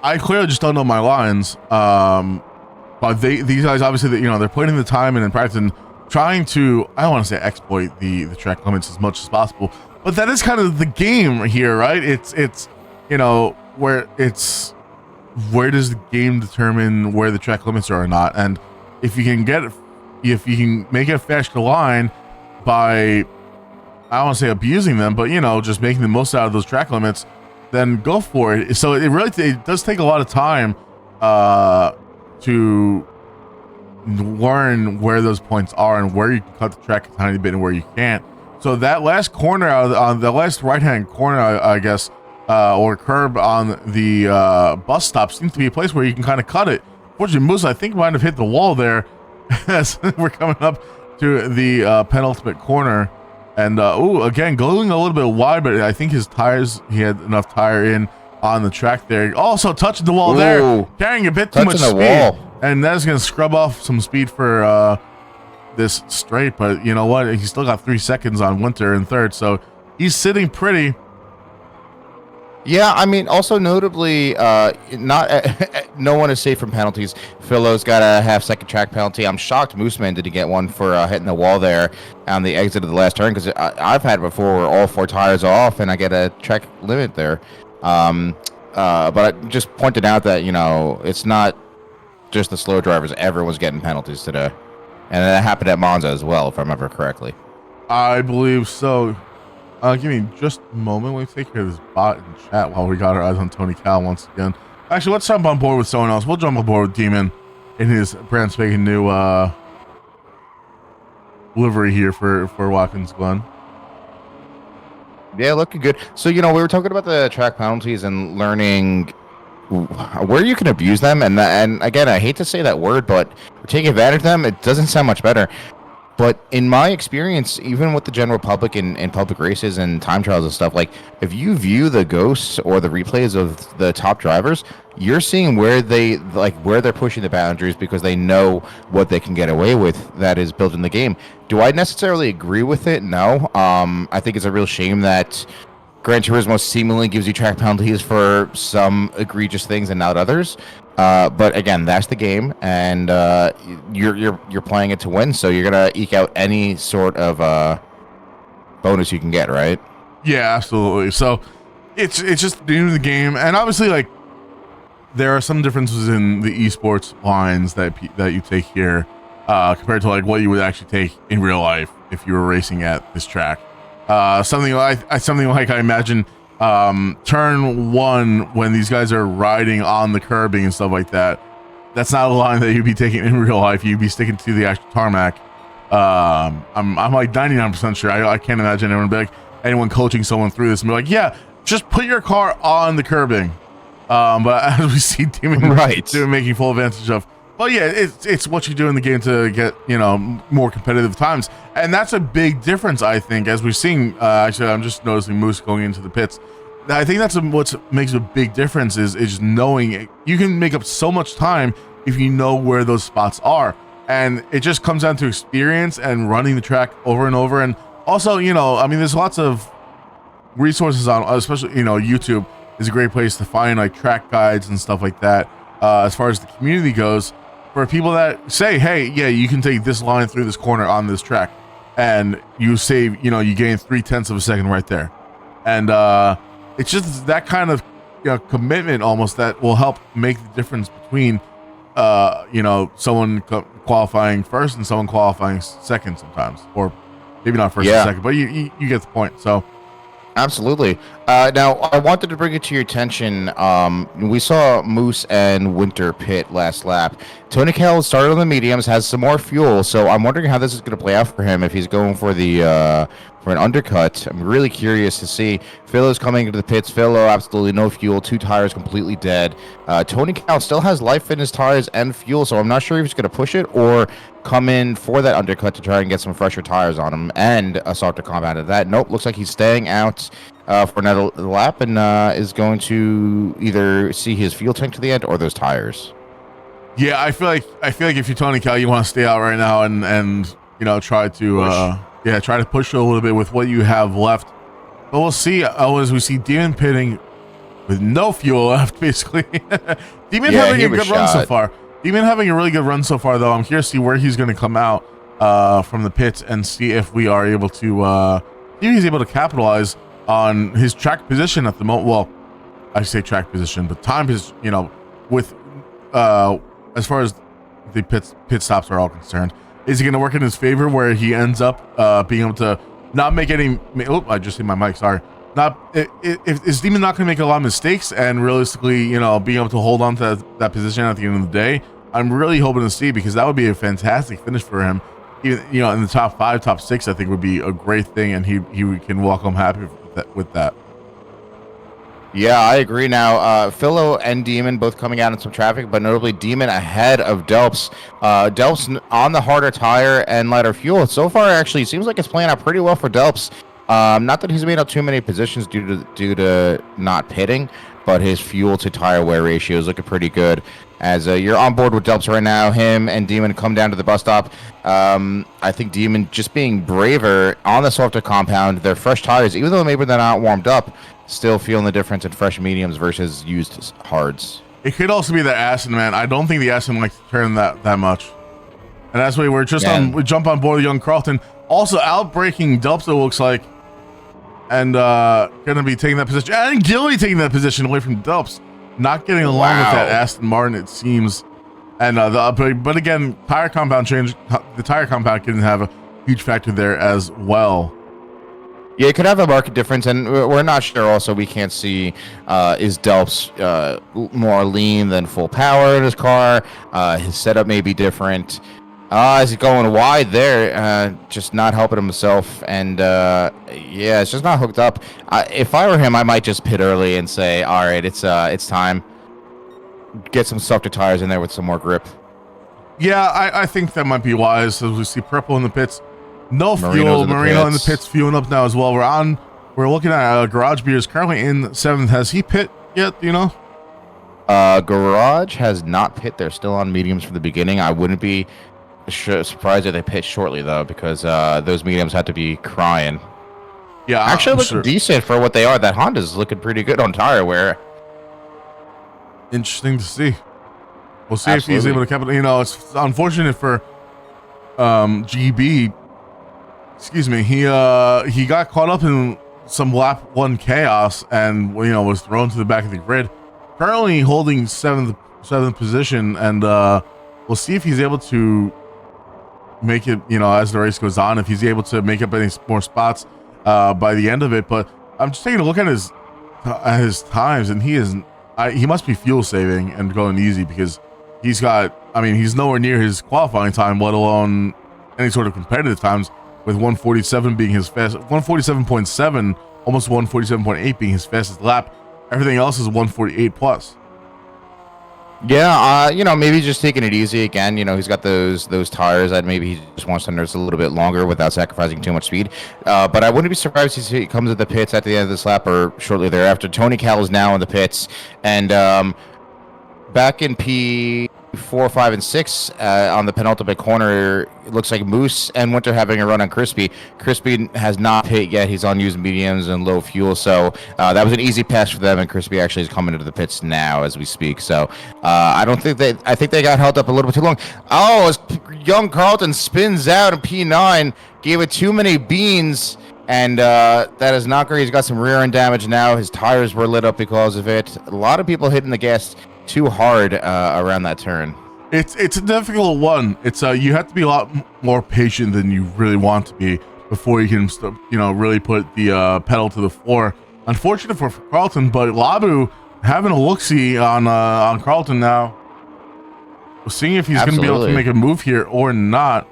I clearly just don't know my lines. But these guys obviously, you know, they're putting the time in and practicing, trying to, I don't want to say exploit the track limits as much as possible, but that is kind of the game here, right? It's you know, where does the game determine where the track limits are or not? And if you can make it a faster line by, I don't want to say abusing them, but you know, just making the most out of those track limits, then go for it. So it does take a lot of time to learn where those points are and where you can cut the track a tiny bit and where you can't. So that last corner on the last right-hand corner, I guess, or curb on the bus stop seems to be a place where you can kind of cut it. Fortunately, Moose, I think, might have hit the wall there as we're coming up to the penultimate corner. And again, going a little bit wide, but I think his tires, he had enough tire in on the track there. Also touching the wall there, carrying a bit too much speed. Wall. And that's going to scrub off some speed for this straight. But you know what? He's still got 3 seconds on Winter in third. So he's sitting pretty. Yeah, I mean, also notably, no one is safe from penalties. Philo's got a half-second track penalty. I'm shocked Mooseman didn't get one for hitting the wall there on the exit of the last turn, because I've had it before where all 4 tires are off and I get a track limit there. But I just pointed out that, you know, it's not just the slow drivers. Everyone's getting penalties today. And that happened at Monza as well, if I remember correctly. I believe so. Give me just a moment. Let me take care of this bot in chat while we got our eyes on Tony Cal once again. Actually, let's jump on board with someone else. We'll jump on board with Demon in his brand spanking new livery here for Watkins Glen. Yeah, looking good. So, you know, we were talking about the track penalties and learning where you can abuse them. And again, I hate to say that word, but taking advantage of them, it doesn't sound much better. But in my experience, even with the general public in public races and time trials and stuff, like if you view the ghosts or the replays of the top drivers, you're seeing where they're pushing the boundaries because they know what they can get away with that is built in the game. Do I necessarily agree with it? No. I think it's a real shame that Gran Turismo seemingly gives you track penalties for some egregious things and not others. But again, that's the game, and you're playing it to win, so you're gonna eke out any sort of bonus you can get, right? Yeah, absolutely. So it's just new to the game, and obviously, like, there are some differences in the esports lines that you take here compared to like what you would actually take in real life if you were racing at this track. Something like I imagine. Turn 1 when these guys are riding on the curbing and stuff like that, that's not a line that you'd be taking in real life. You'd be sticking to the actual tarmac. I'm like 99% sure. I can't imagine anyone coaching someone through this and be like, yeah, just put your car on the curbing. But as we see Demon making full advantage of. Well, yeah, it's what you do in the game to get, you know, more competitive times. And that's a big difference, I think, as we're seeing. Actually, I'm just noticing Moose going into the pits. I think that's what makes a big difference is just knowing it. You can make up so much time if you know where those spots are. And it just comes down to experience and running the track over and over. And also, you know, I mean, there's lots of resources on, especially, you know, YouTube is a great place to find like track guides and stuff like that. As far as the community goes, for people that say, hey, yeah, you can take this line through this corner on this track. and you save, you gain 0.3 of a second right there. And it's just that kind of commitment almost that will help make the difference between someone qualifying first and someone qualifying second sometimes, or maybe not first or second, but you get the point. So absolutely. Now, I wanted to bring it to your attention. We saw Moose and Winter pit last lap. Tony Kell started on the mediums, has some more fuel, so I'm wondering how this is going to play out for him if he's going for the for an undercut. I'm really curious to see. Philo's coming into the pits. Philo, absolutely no fuel. 2 tires completely dead. Tony Kell still has life in his tires and fuel, so I'm not sure if he's going to push it or come in for that undercut to try and get some fresher tires on him and a softer compound of that. Nope, looks like he's staying out for another lap and is going to either see his fuel tank to the end or those tires. Yeah, I feel like if you're Tony Kell, you want to stay out right now and try to try to push a little bit with what you have left. But we'll see. As we see Demon pitting with no fuel left, basically. Demon having a good run so far. Demon having a really good run so far, though. I'm curious to see where he's going to come out from the pits and see if we are able to if he's able to capitalize on his track position at the moment. Well, I say track position, but time is with as far as the pit stops are all concerned. Is he going to work in his favor where he ends up being able to not make any... Oh, I just hit my mic, sorry. Is Demon not going to make a lot of mistakes and realistically, being able to hold on to that position at the end of the day? I'm really hoping to see, because that would be a fantastic finish for him. Even, in the top 5, top 6, I think would be a great thing, and he can walk home happy with that. Yeah, I agree. Now, Philo and Demon both coming out in some traffic, but notably Demon ahead of Delps. Delps on the harder tire and lighter fuel. So far, actually, it seems like it's playing out pretty well for Delps. Not that he's made up too many positions due to not pitting, but his fuel to tire wear ratio is looking pretty good. As you're on board with Delps right now, him and Demon come down to the bus stop. I think Demon just being braver on the softer compound. They're fresh tires, even though maybe they're not warmed up. Still feeling the difference in fresh mediums versus used hards. It could also be the Aston, man. I don't think the Aston likes to turn that much. And that's why we jump on board with Young Carlton. Also outbreaking Delps, it looks like. And gonna be taking that position. And Gilly taking that position away from Delps. Not getting along with that Aston Martin, it seems. And but again, tire compound change. The tire compound can have a huge factor there as well. Yeah, it could have a market difference, and we're not sure. Also, we can't see is Delps more lean than full power in his car. His setup may be different. Is he going wide there? Just not helping himself, and yeah, it's just not hooked up. If I were him, I might just pit early and say, "All right, it's time. Get some softer tires in there with some more grip." Yeah, I think that might be wise. As we see Purple in the pits. No fuel. Marino in the pits fueling up now as well. We're looking at Garage Beer is currently in 7th. Has he pit yet? Do you know? Garage has not pit. They're still on mediums from the beginning. I wouldn't be surprised if they pit shortly though, because those mediums had to be crying. Yeah, actually looking decent for what they are. That Honda's looking pretty good on tire wear. Interesting to see. We'll see if he's able to capitalize. It's unfortunate for GB. Excuse me. He got caught up in some lap 1 chaos and was thrown to the back of the grid. Currently holding seventh position, and we'll see if he's able to make it. As the race goes on, if he's able to make up any more spots by the end of it. But I'm just taking a look at his times, and he must be fuel saving and going easy, because he's got. He's nowhere near his qualifying time, let alone any sort of competitive times. With 147 being his fast, 147.7, almost 147.8 being his fastest lap. Everything else is 148 plus. Yeah, maybe just taking it easy again. He's got those tires that maybe he just wants to nurse a little bit longer without sacrificing too much speed. But I wouldn't be surprised if he comes at the pits at the end of this lap or shortly thereafter. Tony Kell is now in the pits, and back in 4, 5, and 6 on the penultimate corner. It looks like Moose and Winter having a run on Crispy. Crispy has not hit yet. He's on using mediums and low fuel, so that was an easy pass for them. And Crispy actually is coming into the pits now as we speak. So I think they got held up a little bit too long. Oh, as young Carlton spins out in P9, gave it too many beans. And that is not great. He's got some rear end damage now. His tires were lit up because of it. A lot of people hitting the gas too hard around that turn. It's a difficult one. It's you have to be a lot more patient than you really want to be before you can really put the pedal to the floor. Unfortunate for Carlton, but Labu having a look-see on Carlton now. We're seeing if he's going to be able to make a move here or not.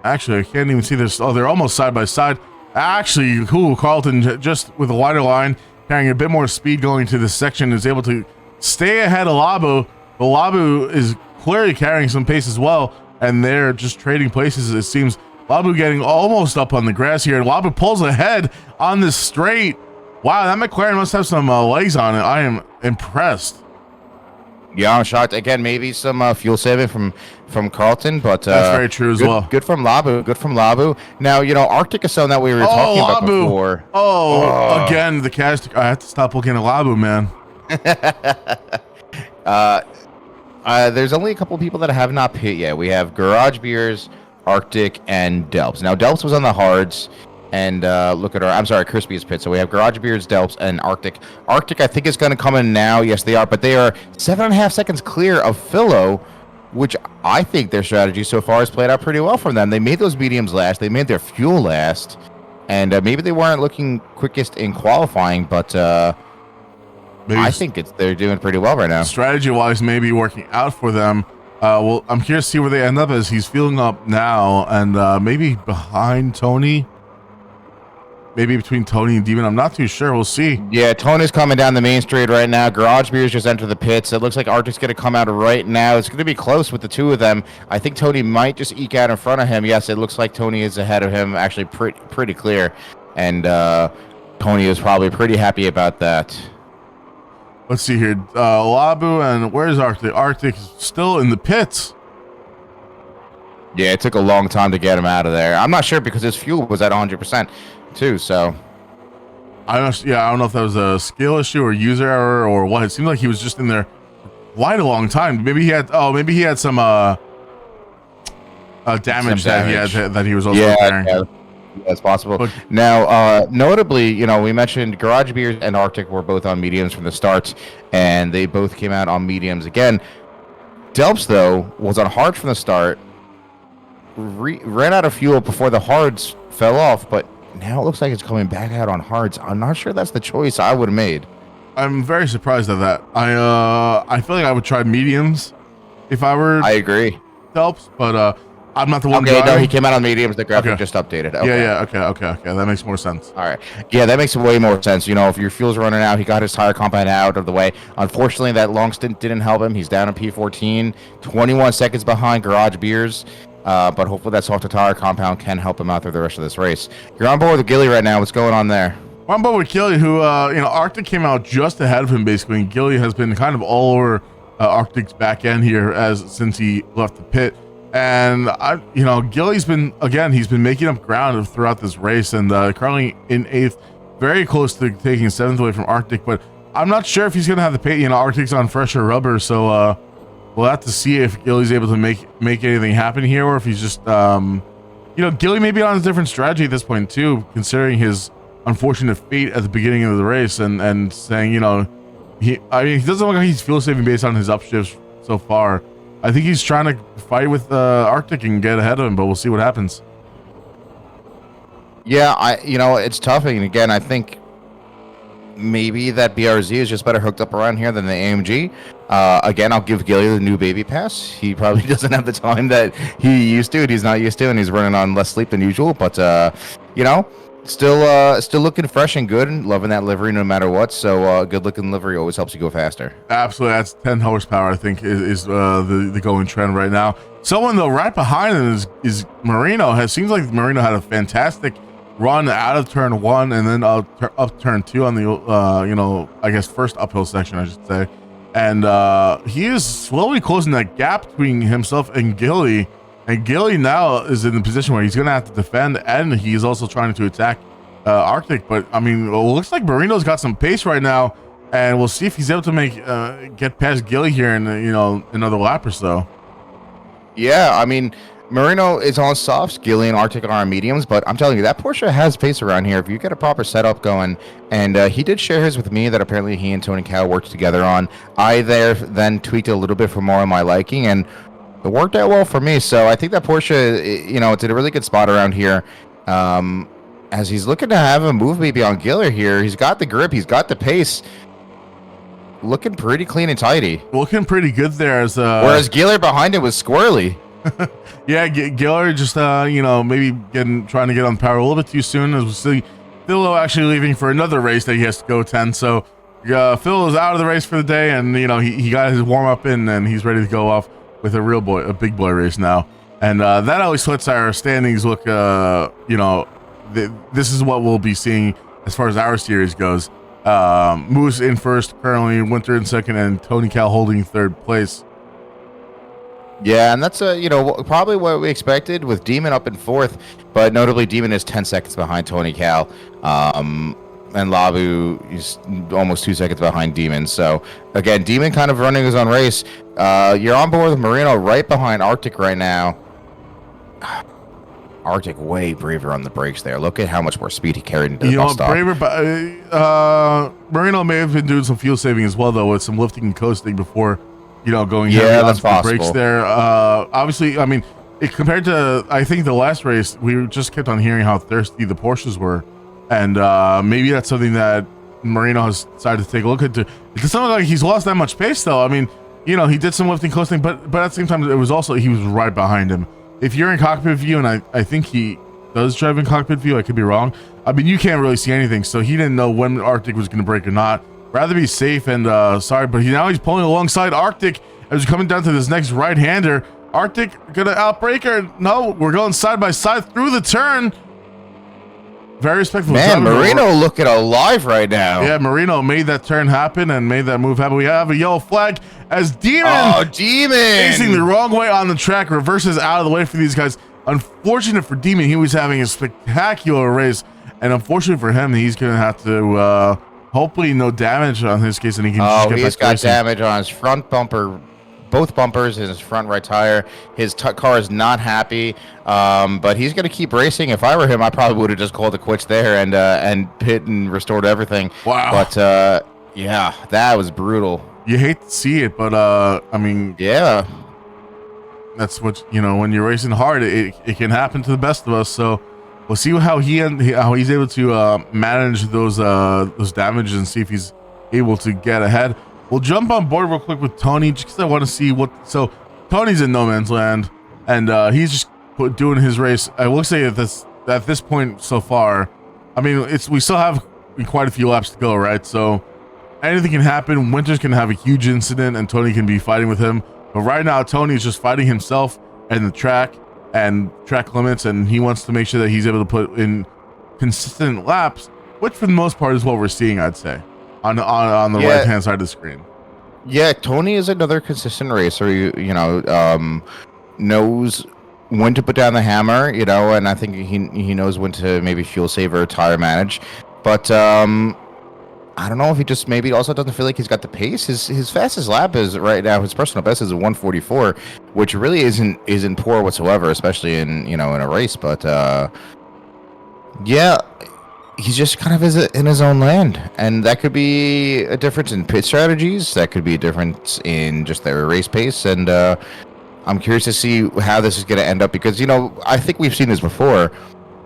Actually, I can't even see this. Oh, they're almost side by side. Actually, cool. Carlton, just with a wider line, carrying a bit more speed going to this section, is able to stay ahead of Labu. But Labu is clearly carrying some pace as well, and they're just trading places. It seems Labu getting almost up on the grass here, and Labu pulls ahead on this straight. Wow, that McLaren must have some legs on it. I am impressed. Yeah, I'm shocked. Again, maybe some fuel saving from Carlton, but that's very true as well. Good from Labu. Good from Labu. Now, Arctic is something that we were talking about before. Again, the cast. I have to stop looking at Labu, man. There's only a couple of people that have not pit yet. We have Garage Beers, Arctic, and Delps. Now, Delps was on the hards. And Crispy is pit. So we have Garage Beers, Delps, and Arctic. Arctic, I think, is going to come in now. Yes, they are. But they are 7.5 seconds clear of Philo, which I think their strategy so far has played out pretty well for them. They made those mediums last. They made their fuel last. And maybe they weren't looking quickest in qualifying, but I think they're doing pretty well right now. Strategy-wise, maybe working out for them. Well, I'm curious to see where they end up as he's feeling up now. And maybe behind Tony. Maybe between Tony and Demon. I'm not too sure. We'll see. Yeah, Tony's coming down the main straight right now. Garage Beers just entered the pits. It looks like Arctic's going to come out right now. It's going to be close with the two of them. I think Tony might just eke out in front of him. Yes, it looks like Tony is ahead of him, actually pretty clear. And Tony is probably pretty happy about that. Let's see here. Labu, and where's Arctic? Arctic is still in the pits. Yeah, it took a long time to get him out of there. I'm not sure because his fuel was at 100%. Too, so I don't know if that was a skill issue or user error or what. It seemed like he was just in there quite a long time. Maybe he had some damage that he was also carrying. Yeah, that's possible. But now, notably, we mentioned Garage Beers and Arctic were both on mediums from the start, and they both came out on mediums again. Delps, though, was on hard from the start, ran out of fuel before the hards fell off, but now it looks like it's coming back out on hards. I'm not sure that's the choice I would have made. I'm very surprised at that. I feel like I would try mediums if I were. I agree. Delps, but I'm not the one. Okay, no, he came out on mediums. The graphic just updated. Okay. Yeah. Okay. That makes more sense. All right. Yeah, that makes way more sense. If your fuel's running out, he got his tire compound out of the way. Unfortunately, that long stint didn't help him. He's down in P14, 21 seconds behind Garage Beers. But hopefully that softer tire compound can help him out through the rest of this race. You're on board with Gilly right now. What's going on there? We're on board with Gilly, who, Arctic came out just ahead of him, basically. And Gilly has been kind of all over Arctic's back end here since he left the pit. And, Gilly's been, again, he's been making up ground throughout this race. And currently in 8th, very close to taking 7th away from Arctic. But I'm not sure if he's going to have the pace. Arctic's on fresher rubber, so we'll have to see if Gilly's able to make anything happen here, or if he's just, Gilly may be on a different strategy at this point too, considering his unfortunate fate at the beginning of the race, and saying, he doesn't look like he's fuel saving based on his upshifts so far. I think he's trying to fight with Arctic and get ahead of him, but we'll see what happens. Yeah, it's tough, and again, I think maybe that BRZ is just better hooked up around here than the AMG. Again, I'll give Gilly the new baby pass. He probably doesn't have the time that he used to, and he's not used to, and he's running on less sleep than usual. But still looking fresh and good, and loving that livery no matter what. So good looking livery always helps you go faster. Absolutely, that's 10 horsepower. I think is the going trend right now. Someone though right behind him is Marino. Seems like Marino had a fantastic run out of turn 1 and then up turn 2 on the I guess first uphill section, I should say. and he is slowly closing that gap between himself and Gilly. And Gilly now is in the position where he's going to have to defend, and he's also trying to attack Arctic. But I mean, it looks like Marino's got some pace right now, and we'll see if he's able to make get past Gilly here in another lap or so. Yeah, I mean, Marino is on softs, Gilly and Arctic are on mediums, but I'm telling you, that Porsche has pace around here. If you get a proper setup going, and he did share his with me that apparently he and Tony Cal worked together on. I then tweaked it a little bit for more of my liking, and it worked out well for me. So I think that Porsche, it's in a really good spot around here. As he's looking to have a move maybe on Giller here, he's got the grip, he's got the pace. Looking pretty clean and tidy. Looking pretty good there. Whereas Giller behind it was squirrely. Yeah, Giller just maybe trying to get on power a little bit too soon. As we see Phil actually leaving for another race that he has to go attend. So Phil is out of the race for the day, and he got his warm up in, and he's ready to go off with a big boy race now. And that always lets our standings look. This is what we'll be seeing as far as our series goes. Moose in first currently, Winter in second, and Tony Cal holding third place. Yeah, and that's probably what we expected with Demon up in fourth, but notably Demon is 10 seconds behind Tony Cal, and Labu is almost 2 seconds behind Demon. So again, Demon kind of running his own race. You're on board with Marino right behind Arctic right now. Arctic way braver on the brakes there. Look at how much more speed he carried into the bus stop. Braver, but Marino may have been doing some fuel saving as well, though, with some lifting and coasting before, going that's the possible. brakes there. Obviously, I mean, compared to, I think, the last race, we just kept on hearing how thirsty the Porsches were, and maybe that's something that Marino has decided to take a look into. It doesn't look like he's lost that much pace, though. I mean, he did some lifting, coasting, but at the same time, it was also, he was right behind him. If you're in cockpit view, and I think he does drive in cockpit view, I could be wrong. I mean, you can't really see anything, so he didn't know when Arctic was going to brake or not. Rather be safe and sorry, but he's pulling alongside Arctic as we're coming down to this next right-hander. Arctic gonna outbrake her. No, we're going side by side through the turn. Very respectful. Man, Marino looking alive right now. Yeah, Marino made that turn happen and made that move happen. We have a yellow flag as Demon facing the wrong way on the track, reverses out of the way for these guys. Unfortunate for Demon, he was having a spectacular race, and unfortunate for him, he's gonna have to hopefully no damage on his case, and he can just get he's got damage on his front bumper, both bumpers, his front right tire. His car is not happy, but he's going to keep racing. If I were him, I probably would have just called it quits there and pit and restored everything. Wow. But yeah, that was brutal. You hate to see it, but I mean, yeah, that's what when you're racing hard, it can happen to the best of us. So we'll see how he's able to manage those damages and see if he's able to get ahead. We'll jump on board real quick with Tony just because I want to see so Tony's in no man's land, and he's just doing his race. I will say at this point so far, I mean, we still have quite a few laps to go, right? So anything can happen. Winters can have a huge incident, and Tony can be fighting with him. But right now, Tony's just fighting himself and the track and track limits, and he wants to make sure that he's able to put in consistent laps, which for the most part is what we're seeing, I'd say, on the right hand side of the screen. Yeah, Tony is another consistent racer. Knows when to put down the hammer, and I think he knows when to maybe fuel save or tire manage. But I don't know if he just maybe also doesn't feel like he's got the pace. His fastest lap is right now, his personal best is a 144, which really isn't poor whatsoever, especially in a race. But yeah, he's just kind of in his own land, and that could be a difference in pit strategies. That could be a difference in just their race pace, and I'm curious to see how this is going to end up because I think we've seen this before,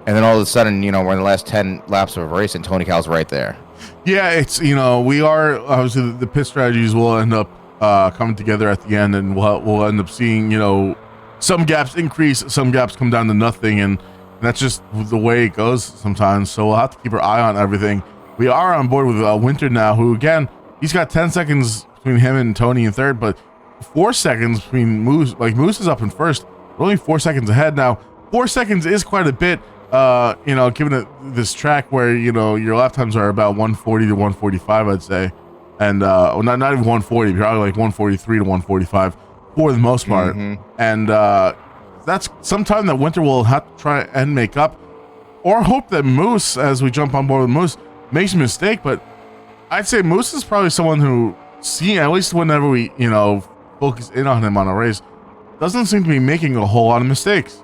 and then all of a sudden we're in the last 10 laps of a race, and Tony Cal's right there. Yeah, it's we are obviously the pit strategies will end up coming together at the end, and we'll end up seeing some gaps increase, some gaps come down to nothing, and that's just the way it goes sometimes. So we'll have to keep our eye on everything. We are on board with Winter now, who again he's got 10 seconds between him and Tony in third, but 4 seconds between Moose. Like Moose is up in first, we're only 4 seconds ahead now. 4 seconds is quite a bit. Given this track where your lap times are about 140 to 145, I'd say, and well, not even 140, probably like 143 to 145 for the most part. And that's sometime that Winter will have to try and make up, or hope that Moose, as we jump on board with Moose, makes a mistake. But I'd say Moose is probably someone who, at least whenever we, focus in on him on a race, doesn't seem to be making a whole lot of mistakes.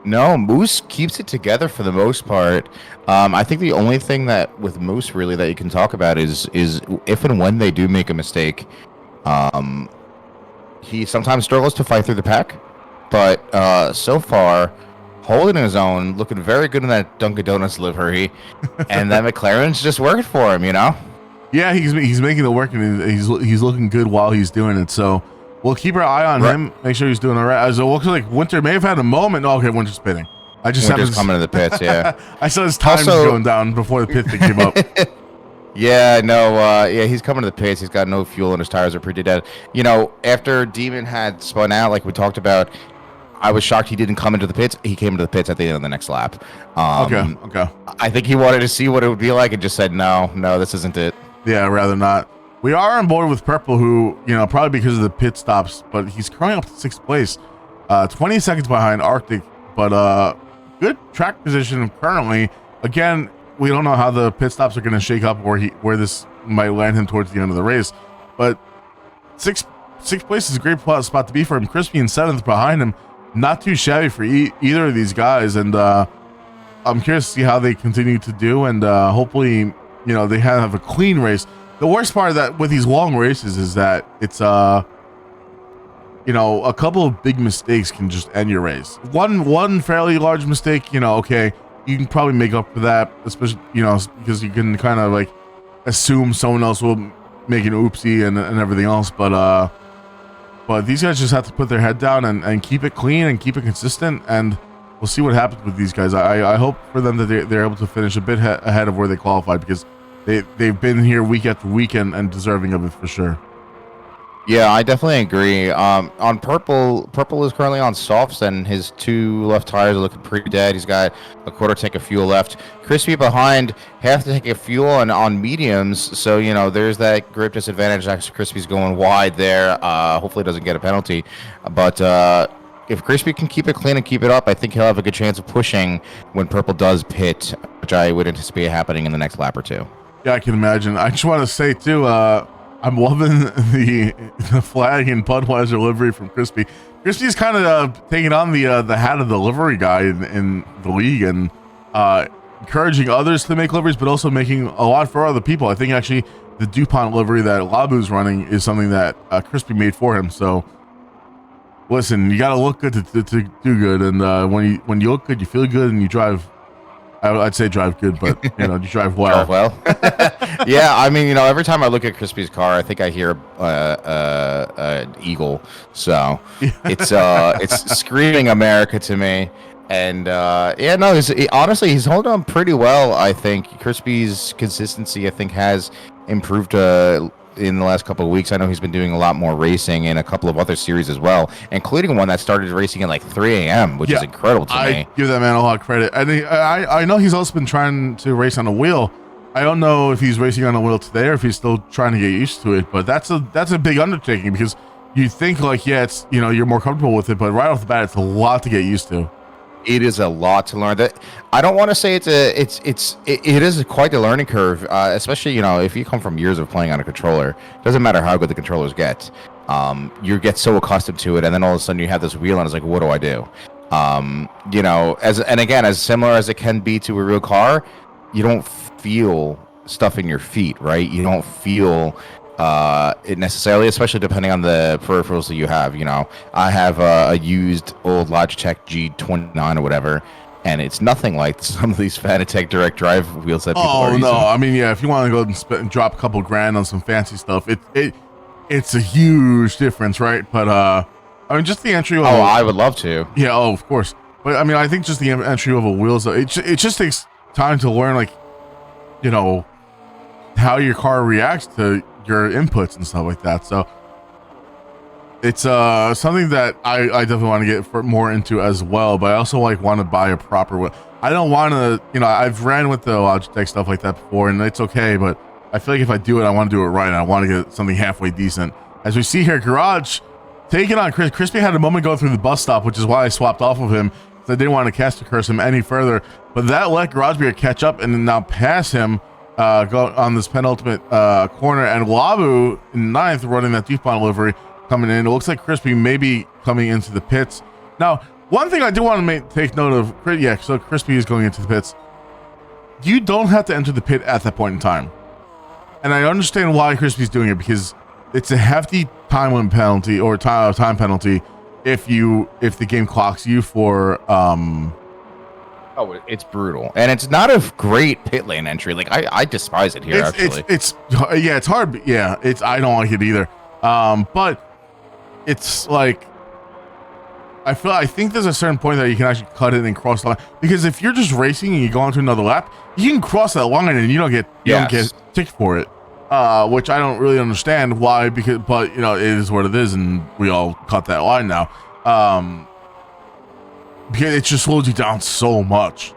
No, Moose keeps it together for the most part. I think the only thing that with Moose really that you can talk about is if and when they do make a mistake. He sometimes struggles to fight through the pack, but so far, holding his own, looking very good in that Dunkin' Donuts livery, and that McLaren's just working for him, Yeah, he's making it work, and he's looking good while he's doing it. So we'll keep our eye on him, make sure he's doing all right. As it looks like Winter may have had a moment. Oh, okay, Winter's spinning. Winter's coming to the pits, yeah. I saw his times going down before the pit thing came up. Yeah, no, he's coming to the pits. He's got no fuel, and his tires are pretty dead. After Demon had spun out, like we talked about, I was shocked he didn't come into the pits. He came into the pits at the end of the next lap. Okay. I think he wanted to see what it would be like and just said, no, this isn't it. Yeah, rather not. We are on board with Purple, who, probably because of the pit stops, but he's currently up to 6th place. 20 seconds behind Arctic, but good track position currently. Again, we don't know how the pit stops are going to shake up, where this might land him towards the end of the race. But sixth place is a great spot to be for him. Crispy in 7th behind him. Not too shabby for either of these guys. And I'm curious to see how they continue to do. And hopefully, they have a clean race. The worst part of that with these long races is that it's a couple of big mistakes can just end your race. One fairly large mistake, okay, you can probably make up for that, especially because you can kind of like assume someone else will make an oopsie and everything else. But these guys just have to put their head down and keep it clean and keep it consistent, and we'll see what happens with these guys. I hope for them that they're able to finish a bit ahead of where they qualified, because they've been here week after week and deserving of it for sure. Yeah, I definitely agree. On Purple is currently on softs, and his 2 left tires are looking pretty dead. He's got a quarter tank of fuel left. Crispy behind, half the tank of fuel, and on mediums. So there's that grip disadvantage. Actually, Crispy's going wide there. Hopefully, doesn't get a penalty. But if Crispy can keep it clean and keep it up, I think he'll have a good chance of pushing when Purple does pit, which I would anticipate happening in the next lap or two. Yeah, I can imagine. I just want to say too, I'm loving the flag and Budweiser livery from Crispy. Crispy's kind of taking on the hat of the livery guy in the league, and encouraging others to make liveries, but also making a lot for other people. I think actually the DuPont livery that Labu's running is something that Crispy made for him. So listen, you got to look good to do good, and when you look good, you feel good, and you drive. I'd say drive good, but you drive well. Drive well. Yeah, I mean, every time I look at Crispy's car, I think I hear an eagle. So it's screaming America to me. And honestly, he's holding on pretty well. I think Crispy's consistency, I think, has improved in the last couple of weeks. I know he's been doing a lot more racing in a couple of other series as well, including one that started racing at like 3 a.m., which is incredible to me. I give that man a lot of credit. I know he's also been trying to race on a wheel. I don't know if he's racing on a wheel today or if he's still trying to get used to it, but that's a big undertaking, because you think like, it's you're more comfortable with it, but right off the bat, it's a lot to get used to. It is a lot to learn. That I don't want to say it is quite a learning curve, especially if you come from years of playing on a controller. It doesn't matter how good the controllers get. You get so accustomed to it, and then all of a sudden you have this wheel, and it's like, what do I do? As similar as it can be to a real car, you don't feel stuff in your feet, right? You don't feel it necessarily, especially depending on the peripherals that you have. I have a used old Logitech G29 or whatever, and it's nothing like some of these Fanatec direct drive wheels that people are using. Oh no, I mean, yeah, if you want to go and drop a couple grand on some fancy stuff, it's a huge difference, right? But I mean, just the entry level. Oh, I would love to. Yeah, of course. But I mean, I think just the entry level wheels, it just takes time to learn, like, how your car reacts to your inputs and stuff like that. So it's something that I definitely want to get more into as well, but I also want to buy a proper wheel. I don't want to, I've ran with the Logitech stuff like that before, and it's okay, but I feel like if I do it, I want to do it right, and I want to get something halfway decent. As we see here, Garage taking on Chris. Crispy had a moment going through the bus stop, which is why I swapped off of him. I didn't want to cast a curse him any further, but that let Garage Beer catch up and then now pass him go on this penultimate corner, and Labu in ninth running that deep bomb delivery coming in. It looks like Crispy may be coming into the pits. Now, one thing I do want to take note of, yeah, so Crispy is going into the pits. You don't have to enter the pit at that point in time. And I understand why Crispy's doing it, because it's a hefty time limit penalty or time penalty if the game clocks you for Oh, it's brutal, and it's not a great pit lane entry. Like I despise it here. It's hard. Yeah, I don't like it either. But it's like I think there's a certain point that you can actually cut it and cross the line, because if you're just racing and you go on to another lap, you can cross that line and you don't get ticked for it. Which I don't really understand why, but you know, it is what it is, and we all cut that line now. Because it just slows you down so much.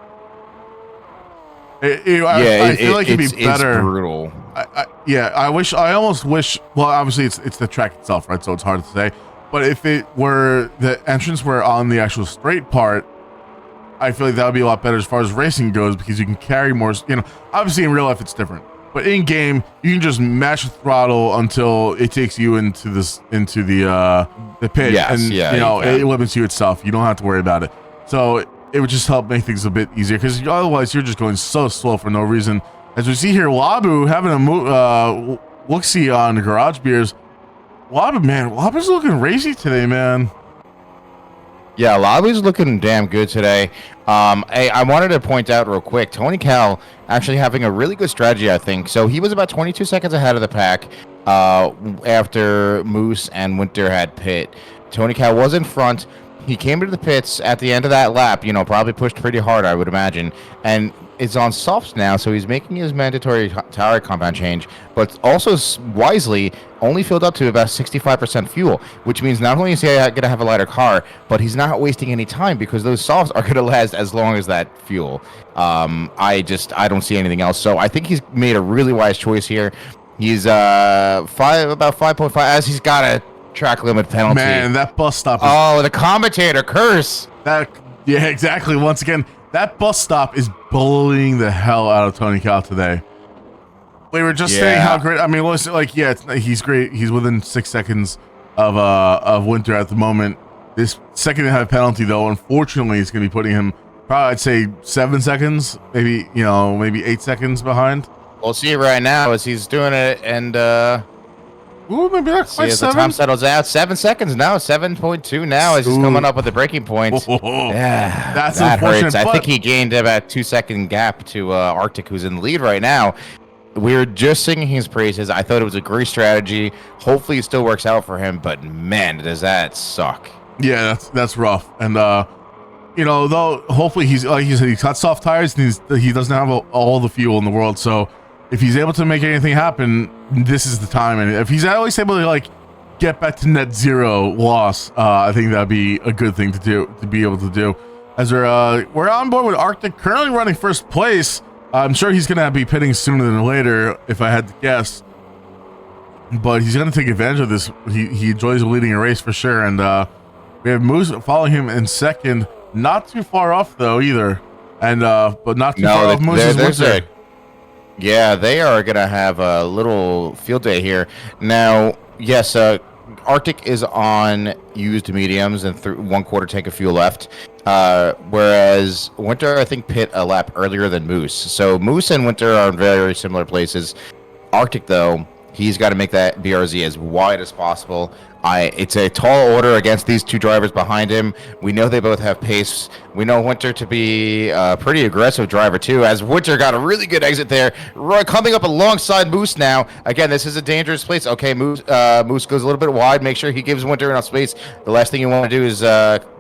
I feel like it'd be better. It's brutal. I almost wish. Well, obviously it's the track itself, right? So it's hard to say. But if it were the entrance were on the actual straight part, I feel like that would be a lot better as far as racing goes, because you can carry more. You know, obviously in real life it's different, but in game you can just mash the throttle until it takes you into the pit, it limits you itself. You don't have to worry about it. So it would just help make things a bit easier, because otherwise you're just going so slow for no reason. As we see here, Labu having a look-see on Garage Beers. Labu's looking racy today, man. Yeah, Labu's looking damn good today. I wanted to point out real quick, Tony Cal actually having a really good strategy, I think. So he was about 22 seconds ahead of the pack after Moose and Winter had pit. Tony Cal was in front. He came into the pits at the end of that lap, probably pushed pretty hard, I would imagine, and is on softs now, so he's making his mandatory tire compound change, but also wisely only filled up to about 65% fuel, which means not only is he going to have a lighter car, but he's not wasting any time, because those softs are going to last as long as that fuel. I don't see anything else, so I think he's made a really wise choice here. He's about 5.5, as he's got a track limit penalty. Man, that bus stop is... the commentator curse. Yeah, exactly. Once again, that bus stop is bullying the hell out of Tony Cal today. We were just saying how great. I mean, listen, he's great. He's within 6 seconds of Winter at the moment. This second and a half penalty, though, unfortunately, is going to be putting him probably, I'd say, 7 seconds, maybe 8 seconds behind. We'll see right now as he's doing it, and ooh, maybe not quite as 7. The time settles out. 7 seconds now. 7.2 now as he's coming up with the breaking point. Yeah, that hurts. I think he gained about 2 second gap to Arctic, who's in the lead right now. We're just singing his praises. I thought it was a great strategy. Hopefully it still works out for him, but man, does that suck. Yeah, that's rough. And though hopefully he's, like you said, he's got soft tires and he doesn't have all the fuel in the world, so if he's able to make anything happen, this is the time. And if he's at least able to get back to net zero loss, I think that'd be a good thing to be able to do. As we're on board with Arctic, currently running first place. I'm sure he's gonna be pitting sooner than later, if I had to guess. But he's gonna take advantage of this. He enjoys leading a race for sure. And we have Moose following him in second, not too far off though either. And but not too far off Moose's Winter. Yeah, they are going to have a little field day here. Now, yes, Arctic is on used mediums and 1/4 tank of fuel left, whereas Winter, I think, pit a lap earlier than Moose. So Moose and Winter are in very similar places. Arctic, though, he's got to make that BRZ as wide as possible. It's a tall order against these two drivers behind him. We know they both have pace. We know Winter to be a pretty aggressive driver, too, as Winter got a really good exit there. Coming up alongside Moose now. Again, this is a dangerous place. Okay, Moose goes a little bit wide. Make sure he gives Winter enough space. The last thing you want to do is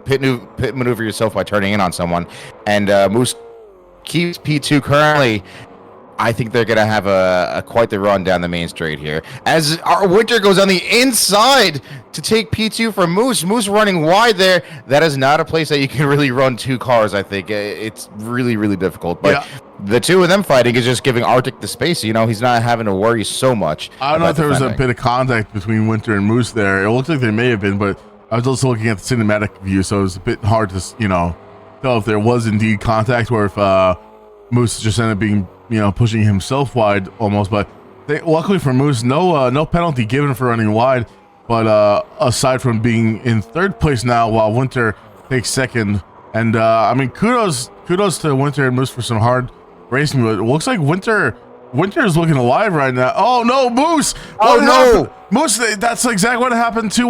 pit maneuver yourself by turning in on someone. And Moose keeps P2 currently I think they're gonna have a quite the run down the main straight here. As our Winter goes on the inside to take P2 from Moose. Moose running wide there. That is not a place that you can really run 2 cars. I think it's really, really difficult. But the 2 of them fighting is just giving Arctic the space. You know, he's not having to worry so much. I don't know if there was a bit of contact between Winter and Moose there. It looks like there may have been, but I was also looking at the cinematic view, so it was a bit hard to, tell if there was indeed contact or if Moose just ended up being, pushing himself wide almost. But luckily for Moose, no penalty given for running wide. But aside from being in 3rd place now, while Winter takes 2nd, and kudos to Winter and Moose for some hard racing. But it looks like Winter is looking alive right now. Oh no, Moose! Oh no, Moose! That's exactly what happened to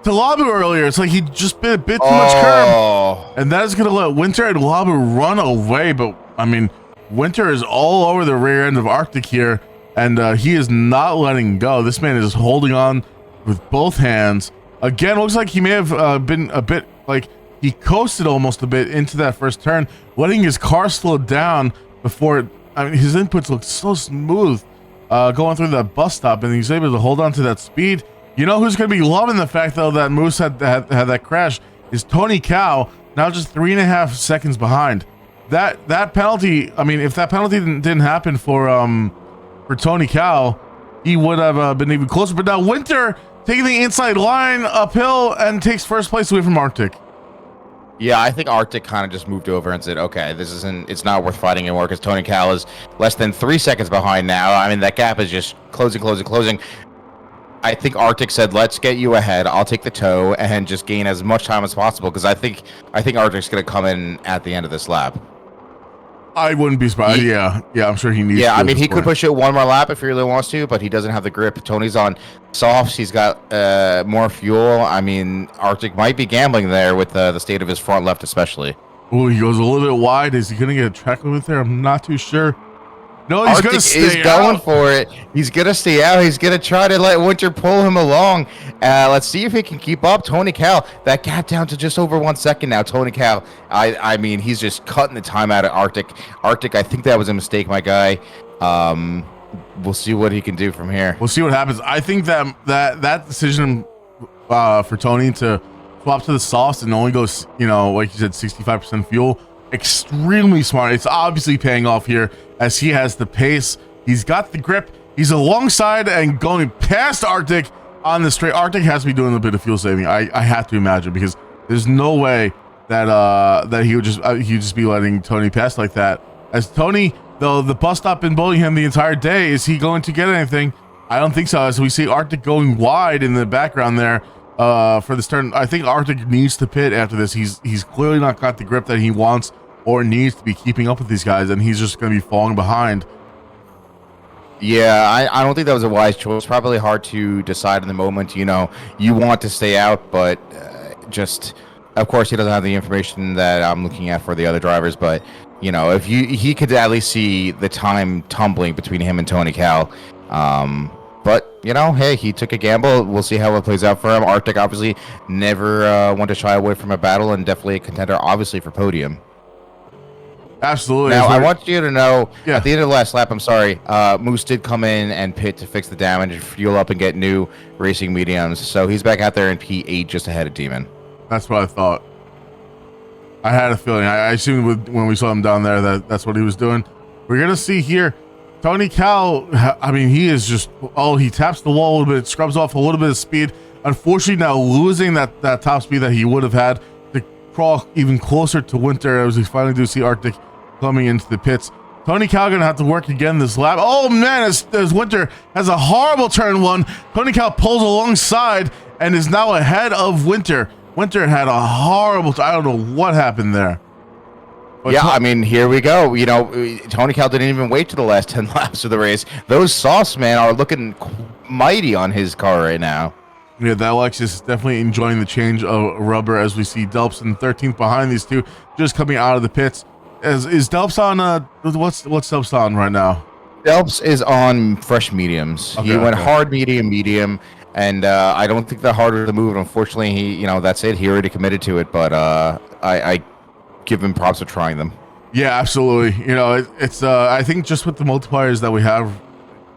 Labu earlier. It's like he just bit a bit too much curb, and that is going to let Winter and Labu run away. But Winter is all over the rear end of Arctic here, and he is not letting go. This man is holding on with both hands. Again, looks like he may have been a bit like he coasted almost a bit into that first turn, letting his car slow down before it. His inputs look so smooth going through that bus stop, and he's able to hold on to that speed. You know who's going to be loving the fact, though, that Moose had that crash is Tony Cow, now just 3.5 seconds behind. That penalty, if that penalty didn't happen for Tony Cow, he would have been even closer. But now Winter taking the inside line uphill and takes 1st place away from Arctic. Yeah, I think Arctic kind of just moved over and said, okay, it's not worth fighting anymore because Tony Cow is less than 3 seconds behind now. That gap is just closing. I think Arctic said, let's get you ahead. I'll take the tow and just gain as much time as possible because I think Arctic's going to come in at the end of this lap. I wouldn't be surprised. Yeah, I'm sure he needs to. Yeah, he could push it 1 more lap if he really wants to, but he doesn't have the grip. Tony's on softs. He's got more fuel. Arctic might be gambling there with the state of his front left especially. Oh, he goes a little bit wide. Is he going to get a track limit there? I'm not too sure. No, he's Arctic going to stay going for it. He's going to stay out. He's going to try to let Winter pull him along. Let's see if he can keep up. Tony Cow, that gap down to just over 1 second now. Tony Cow, he's just cutting the time out of Arctic. Arctic, I think that was a mistake, my guy. We'll see what he can do from here. We'll see what happens. I think that decision for Tony to swap to the softs and only go, like you said, 65% fuel, extremely smart. It's obviously paying off here as he has the pace. He's got the grip. He's alongside and going past Arctic on the straight. Arctic has to be doing a bit of fuel saving. I have to imagine, because there's no way that he would just be letting Tony pass like that. As Tony, though, the bus stop been bullying him the entire day. Is he going to get anything? I don't think so. As we see Arctic going wide in the background there for this turn. I think Arctic needs to pit after this. He's clearly not got the grip that he wants or needs to be keeping up with these guys, and he's just going to be falling behind. Yeah, I don't think that was a wise choice. Probably hard to decide in the moment. You want to stay out, but of course, he doesn't have the information that I'm looking at for the other drivers. But if he could at least see the time tumbling between him and Tony Cow. But hey, he took a gamble. We'll see how it plays out for him. Arctic obviously never want to shy away from a battle, and definitely a contender, obviously, for podium. Absolutely. Now, I want you to know, at the end of the last lap, Moose did come in and pit to fix the damage, fuel up, and get new racing mediums. So he's back out there in P8 just ahead of Demon. That's what I thought. I had a feeling. I assumed when we saw him down there that's what he was doing. We're going to see here, Tony Cow, he is just, he taps the wall a little bit, scrubs off a little bit of speed. Unfortunately, now losing that top speed that he would have had to crawl even closer to Winter as we finally do see Arctic coming into the pits. Tony Cow gonna have to work again this lap. Oh man, as Winter has a horrible turn 1. Tony Cow pulls alongside and is now ahead of Winter. Winter had a horrible, I don't know what happened there. But here we go. Tony Cow didn't even wait to the last 10 laps of the race. Those softs, man, are looking mighty on his car right now. Yeah, that Lexus is definitely enjoying the change of rubber as we see Delps in 13th behind these two, just coming out of the pits. Is Delps on what's Delps on right now? Delps is on fresh mediums. He went hard, medium, and I don't think the harder the move. Unfortunately, he that's it. He already committed to it, but I give him props for trying them. Yeah, absolutely. You know, it's I think just with the multipliers that we have,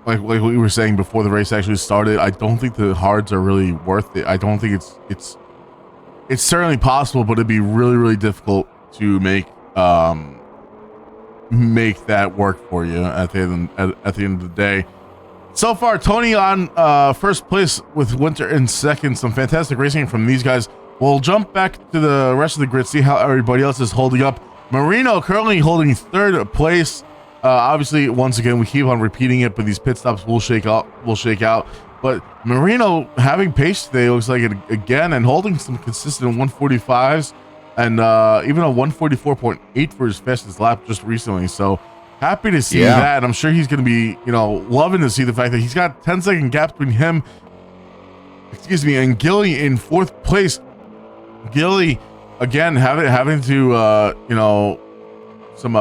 like we were saying before the race actually started, I don't think the hards are really worth it. I don't think it's certainly possible, but it'd be really, really difficult to make that work for you at the end of the day. So far, Tony on first place with Winter in second. Some fantastic racing from these guys. We'll jump back to the rest of the grid, see how everybody else is holding up. Marino currently holding third place. Obviously, once again, we keep on repeating it, but these pit stops will shake out. But Marino having pace today looks like it again, and holding some consistent 145s, and even a 144.8 for his fastest lap just recently. So happy to see that. I'm sure he's going to be, loving to see the fact that he's got 10-second gap between him, and Gilly in fourth place. Gilly again having to some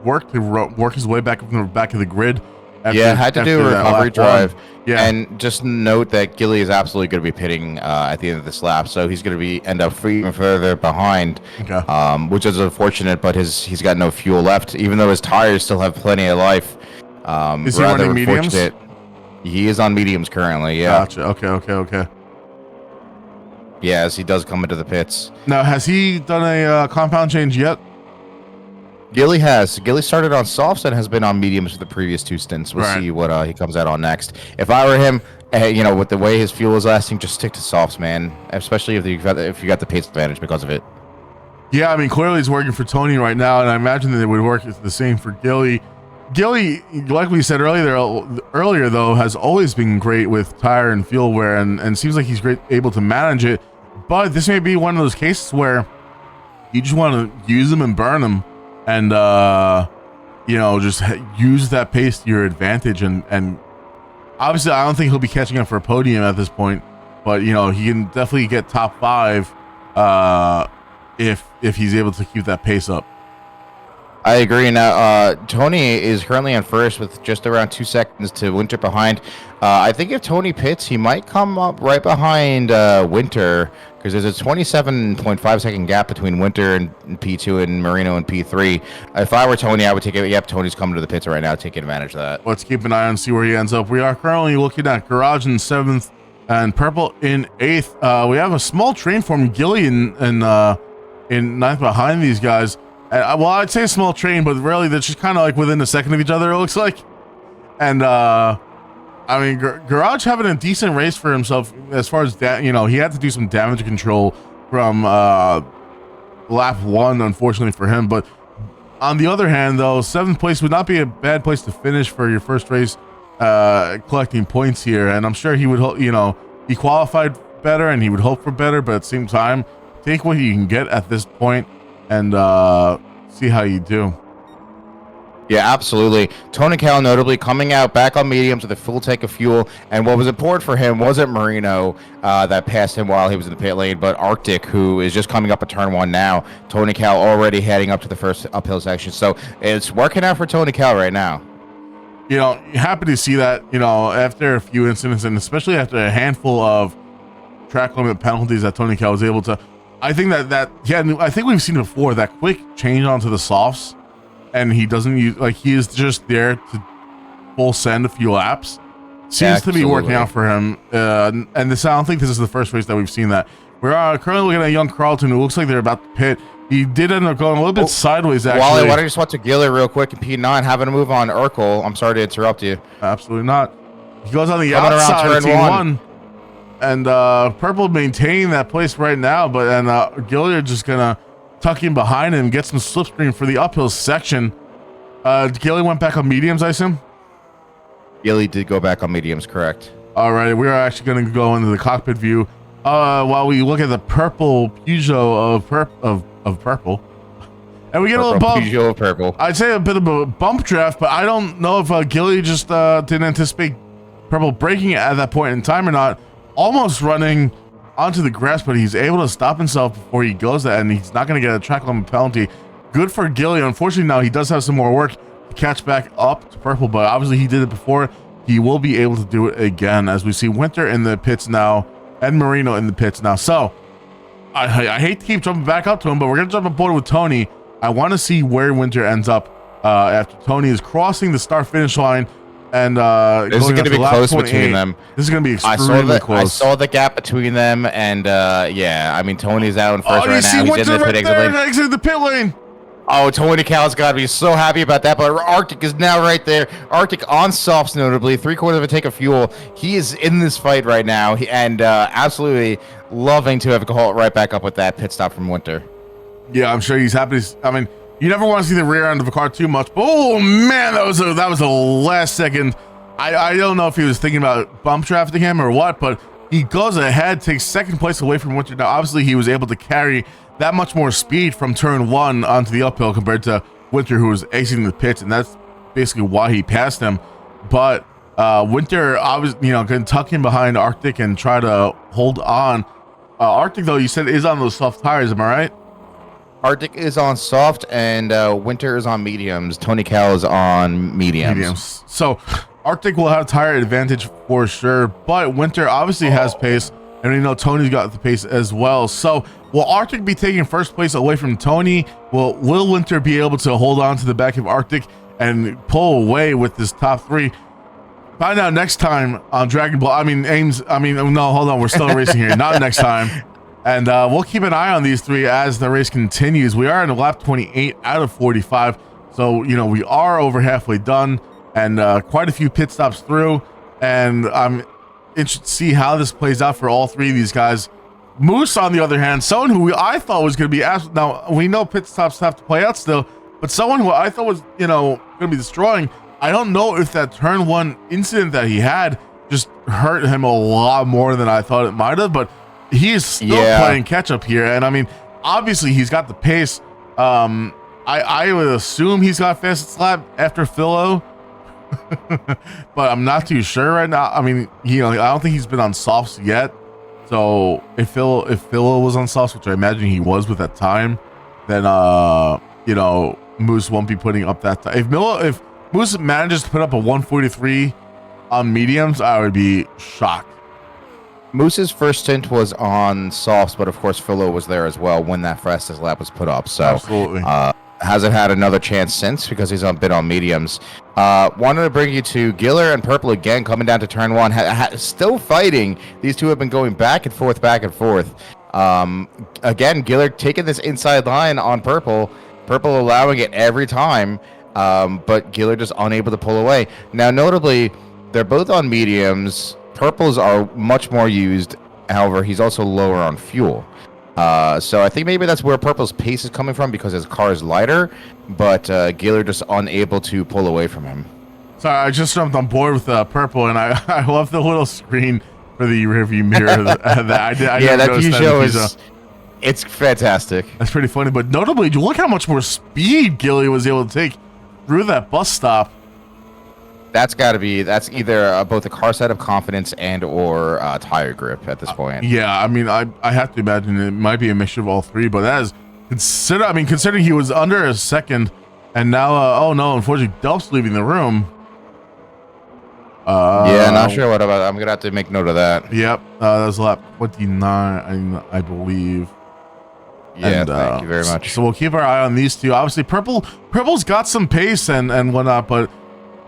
work his way back from the back of the grid. Had to do a recovery drive. Yeah, and just note that Gilly is absolutely going to be pitting at the end of this lap, so he's going to end up even further behind, which is unfortunate. But he's got no fuel left, even though his tires still have plenty of life. Is he running mediums? He is on mediums currently. Yeah. Gotcha. Okay. Yeah, as he does come into the pits. Now, has he done a compound change yet? Gilly has. Gilly started on softs and has been on mediums for the previous two stints. We'll see what he comes out on next. If I were him, with the way his fuel is lasting, just stick to softs, man. Especially if you got the pace advantage because of it. Yeah, I mean, clearly it's working for Tony right now, and I imagine that it would work the same for Gilly. Gilly, like we said earlier though, has always been great with tire and fuel wear, and seems like he's able to manage it. But this may be one of those cases where you just want to use them and burn them, and just use that pace to your advantage. And obviously, I don't think he'll be catching up for a podium at this point, but he can definitely get top 5 if he's able to keep that pace up. I agree. Now, Tony is currently on first with just around 2 seconds to Winter behind. I think if Tony pits, he might come up right behind Winter, because there's a 27.5 second gap between Winter and P2 and Marino and P3. If I were Tony, I would take it. Yep, Tony's coming to the pits right now, taking advantage of that. Let's keep an eye on, see where he ends up. We are currently looking at Garage in 7th and Purple in 8th. We have a small train from Gilly in 9th behind these guys. Well, I'd say a small train, but really they're just kind of like within a second of each other, it looks like. And I mean, Garage having a decent race for himself as far as that. He had to do some damage control from lap 1, unfortunately for him. But on the other hand, though, 7th place would not be a bad place to finish for your first race, collecting points here. And I'm sure he would, he qualified better and he would hope for better, but at the same time, take what you can get at this point and see how you do. Yeah, absolutely. Tony Cal notably coming out back on mediums with a full tank of fuel, and what was important for him wasn't Marino that passed him while he was in the pit lane, but Arctic, who is just coming up at turn 1 now. Tony Cal already heading up to the first uphill section, so it's working out for Tony Cal right now. Happy to see that, after a few incidents, and especially after a handful of track limit penalties that Tony Cal was able to. I think I think we've seen before that quick change onto the softs, and he doesn't use, he is just there to full send a few laps. Seems to be working out for him. And I don't think this is the first race that we've seen that. We're currently looking at young Carlton, who looks like they're about to pit. He did end up going a little bit sideways, actually. Wally, why don't you just watch to Gilly real quick in P9, having to move on Urkel. I'm sorry to interrupt you. Absolutely not. He goes on the outside of Team 1. And Purple maintaining that place right now, but Gilliard just gonna tuck in behind him, get some slipstream for the uphill section. Gilly went back on mediums, I assume? Gilly did go back on mediums, correct. All right, we are actually gonna go into the cockpit view while we look at the Purple Peugeot of Purple. And we get a little bump. Peugeot of Purple. I'd say a bit of a bump draft, but I don't know if Gilly just didn't anticipate Purple braking it at that point in time or not. Almost running onto the grass, but he's able to stop himself before he goes that, and he's not going to get a track limit penalty. Good for Gilly. Unfortunately, now he does have some more work to catch back up to Purple, but obviously he did it before. He will be able to do it again, as we see Winter in the pits now and Marino in the pits now. So I hate to keep jumping back up to him, but we're gonna jump on board with Tony. I want to see where Winter ends up after Tony is crossing the start finish line. And this is going to be close between them. This is going to be extremely close. I saw the gap between them, and yeah, I mean Tony's out in first right now. He's in the pit lane. Exit the pit lane. Oh, Tony Cal's got to be so happy about that. But Arctic is now right there. Arctic on softs, notably 3/4 of a tank of fuel. He is in this fight right now, and absolutely loving to have caught right back up with that pit stop from Winter. Yeah, I'm sure he's happy. I mean, you never want to see the rear end of a car too much. But, oh man, that was a last second. I don't know if he was thinking about bump drafting him or what, but he goes ahead, takes second place away from Winter. Now, obviously, he was able to carry that much more speed from turn 1 onto the uphill compared to Winter, who was exiting the pits, and that's basically why he passed him. But Winter, obviously, going to tuck in behind Arctic and try to hold on. Arctic, though, you said is on those soft tires, am I right? Arctic is on soft, and Winter is on mediums. Tony Cal is on mediums. So Arctic will have tire advantage for sure, but Winter obviously has pace, and we know Tony's got the pace as well. So will Arctic be taking first place away from Tony? Will Winter be able to hold on to the back of Arctic and pull away with this top 3? Find out next time on Dragon Ball. No, hold on. We're still racing here. Not next time. And we'll keep an eye on these 3 as the race continues. We are in lap 28 out of 45. So, we are over halfway done and quite a few pit stops through. And I'm interested to see how this plays out for all 3 of these guys. Moose, on the other hand, someone who I thought was going to be now we know pit stops have to play out still, but someone who I thought was, going to be destroying. I don't know if that turn 1 incident that he had just hurt him a lot more than I thought it might have, but he is still playing catch up here. And I mean, obviously he's got the pace. I would assume he's got fastest lap after Philo, but I'm not too sure right now. I mean, I don't think he's been on softs yet. So if Philo was on softs, which I imagine he was with that time, then Moose won't be putting up that time. If Moose manages to put up a 143 on mediums, I would be shocked. Moose's first stint was on softs, but of course Philo was there as well when that fastest lap was put up. So absolutely. Hasn't had another chance since because he's been on mediums. Wanted to bring you to Giller and Purple again, coming down to turn 1. Still fighting. These two have been going back and forth. Again, Giller taking this inside line on Purple. Purple allowing it every time, but Giller just unable to pull away. Now, notably, they're both on mediums. Purples are much more used. However, he's also lower on fuel. So I think maybe that's where Purple's pace is coming from because his car is lighter, but Giller just unable to pull away from him. Sorry, I just jumped on board with Purple, and I love the little screen for the rearview mirror. That view show is it's fantastic. That's pretty funny, but notably, look how much more speed Giller was able to take through that bus stop. That's either both a car side of confidence and or tire grip at this point. Yeah, I mean, I have to imagine it might be a mixture of all 3, but that is considering he was under a second, and now unfortunately Delph's leaving the room. Not sure what about. I'm gonna have to make note of that. Yep, that was lap 29, I believe. Yeah, and, thank you very much. So we'll keep our eye on these 2. Obviously, Purple's got some pace and whatnot, but.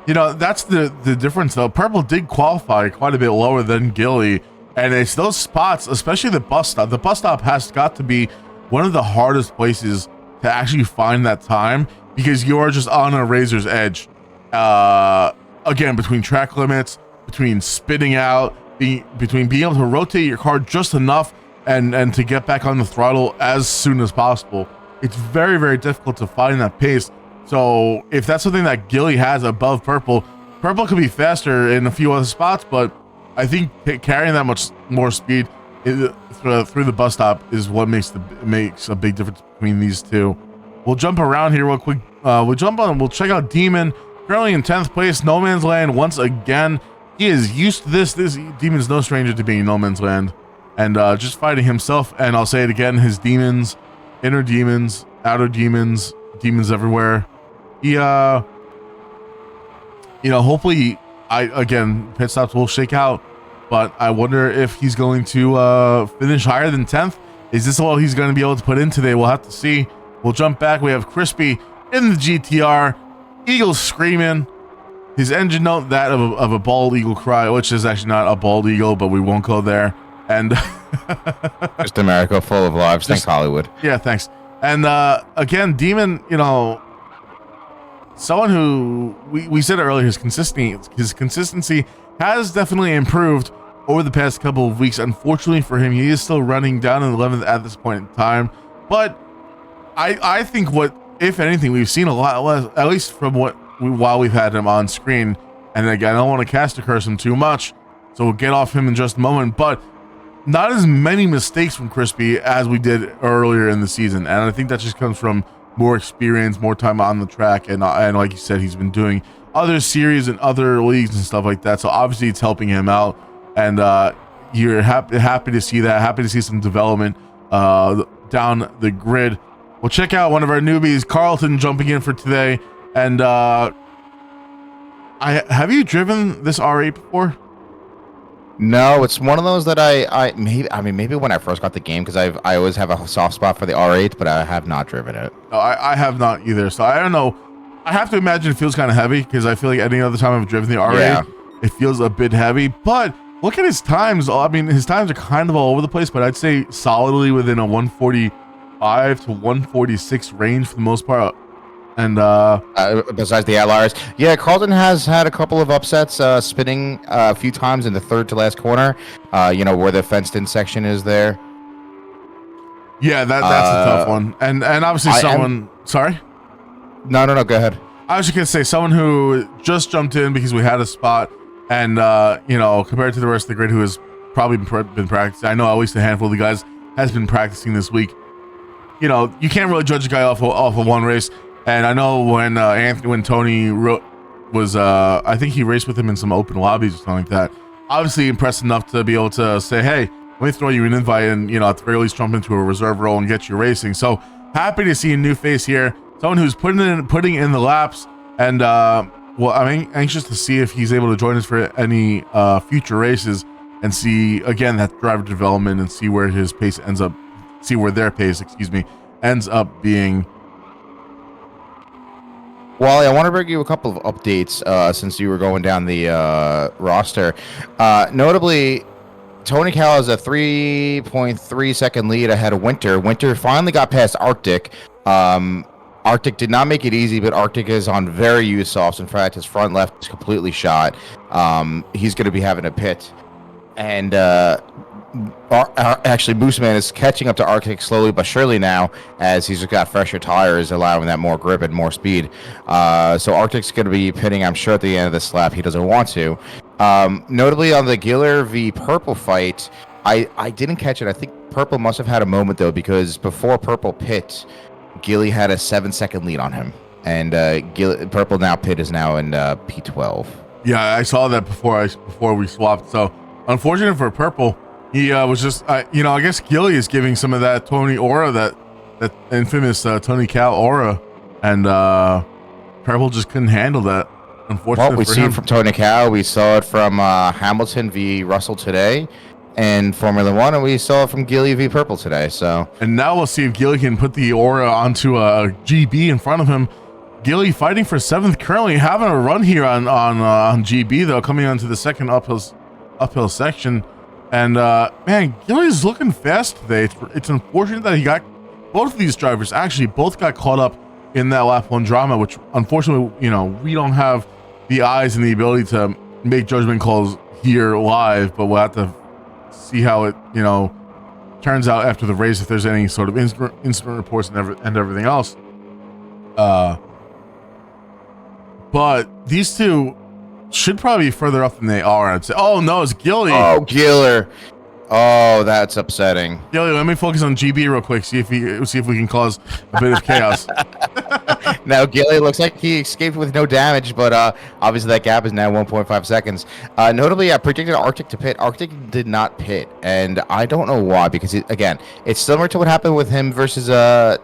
That's the difference, though. Purple did qualify quite a bit lower than Gilly, and it's those spots, especially the bus stop. The bus stop has got to be one of the hardest places to actually find that time because you're just on a razor's edge. Again, between track limits, between spitting out, between being able to rotate your car just enough and to get back on the throttle as soon as possible. It's very, very difficult to find that pace. So if that's something that Gilly has above Purple could be faster in a few other spots, but I think carrying that much more speed through the bus stop is what makes a big difference between these 2. We'll jump around here real quick. We'll check out Demon, currently in 10th place, No Man's Land once again. He is used to this. This Demon's no stranger to being No Man's Land, and just fighting himself. And I'll say it again: his demons, inner demons, outer demons, demons everywhere. He, hopefully, pit stops will shake out, but I wonder if he's going to finish higher than 10th. Is this all he's going to be able to put in today? We'll have to see. We'll jump back. We have Crispy in the GTR. Eagles screaming. His engine note, that of a bald eagle cry, which is actually not a bald eagle, but we won't go there. And just America full of lives. Thanks, Hollywood. Yeah, thanks. And again, Demon, someone who we said earlier, his consistency has definitely improved over the past couple of weeks. Unfortunately for him, he is still running down in 11th at this point in time. But I think if anything, we've seen a lot less, at least from while we've had him on screen. And again, I don't want to cast a curse him too much, so we'll get off him in just a moment. But not as many mistakes from Crispy as we did earlier in the season, and I think that just comes from more experience, more time on the track, and like you said, he's been doing other series and other leagues and stuff like that. So obviously, it's helping him out, and you're happy to see that. Happy to see some development down the grid. We'll check out one of our newbies, Carlton, jumping in for today. And have you driven this R8 before? No, it's one of those that maybe when I first got the game, because I always have a soft spot for the R8, but I have not driven it. No, I have not either. So I don't know. I have to imagine it feels kind of heavy, because I feel like any other time I've driven the R8, it feels a bit heavy. But look at his times. I mean, his times are kind of all over the place, but I'd say solidly within a 145 to 146 range for the most part. And besides the outliers, Carlton has had a couple of upsets, spinning a few times in the third to last corner, where the fenced-in section is there. Yeah, that's a tough one. And obviously sorry? No, go ahead. I was just going to say, someone who just jumped in because we had a spot, and, compared to the rest of the grid who has probably been practicing, I know at least a handful of the guys has been practicing this week. You can't really judge a guy off of one race. And I know when Tony was, I think he raced with him in some open lobbies or something like that. Obviously impressed enough to be able to say, hey, let me throw you an invite and, at the very least jump into a reserve role and get you racing. So happy to see a new face here. Someone who's putting in the laps. And, I'm anxious to see if he's able to join us for any future races and see, again, that driver development and see where their pace ends up being. Wally, I want to bring you a couple of updates since you were going down the roster. Notably, Tony Cal has a 3.3 second lead ahead of Winter. Winter finally got past Arctic. Arctic did not make it easy, but Arctic is on very used softs. In fact, his front left is completely shot. He's going to be having a pit. And actually, Mooseman is catching up to Arctic slowly but surely now, as he's got fresher tires, allowing that more grip and more speed. So Arctic's going to be pitting, I'm sure, at the end of this lap. He doesn't want to. Notably, on the Giller v. Purple fight, I didn't catch it. I think Purple must have had a moment, though, because before Purple pit, Gilly had a 7-second lead on him. And Purple pit is now in P12. Yeah, I saw that before we swapped. So, unfortunate for Purple. He was just, I guess Gilly is giving some of that Tony aura, that infamous Tony Cal aura, and Purple just couldn't handle that. Unfortunately, we see it from Tony Cal. We saw it from Hamilton v. Russell today, and Formula One, and we saw it from Gilly v. Purple today. So, and now we'll see if Gilly can put the aura onto a GB in front of him. Gilly fighting for 7th, currently having a run here on GB though, coming onto the second uphill section. And, man, Gilly's looking fast today. It's unfortunate that he got both of these drivers both got caught up in that lap 1 drama, which unfortunately, we don't have the eyes and the ability to make judgment calls here live, but we'll have to see how it, turns out after the race, if there's any sort of incident reports and everything else. But these two should probably be further up than they are. I'd say. Oh no, it's Gilly. Oh, Giller. Oh, that's upsetting. Gilly, let me focus on GB real quick. See if we can cause a bit of chaos. Now Gilly looks like he escaped with no damage, but obviously that gap is now 1.5 seconds. Notably, I predicted Arctic to pit. Arctic did not pit, and I don't know why. Because it's similar to what happened with him versus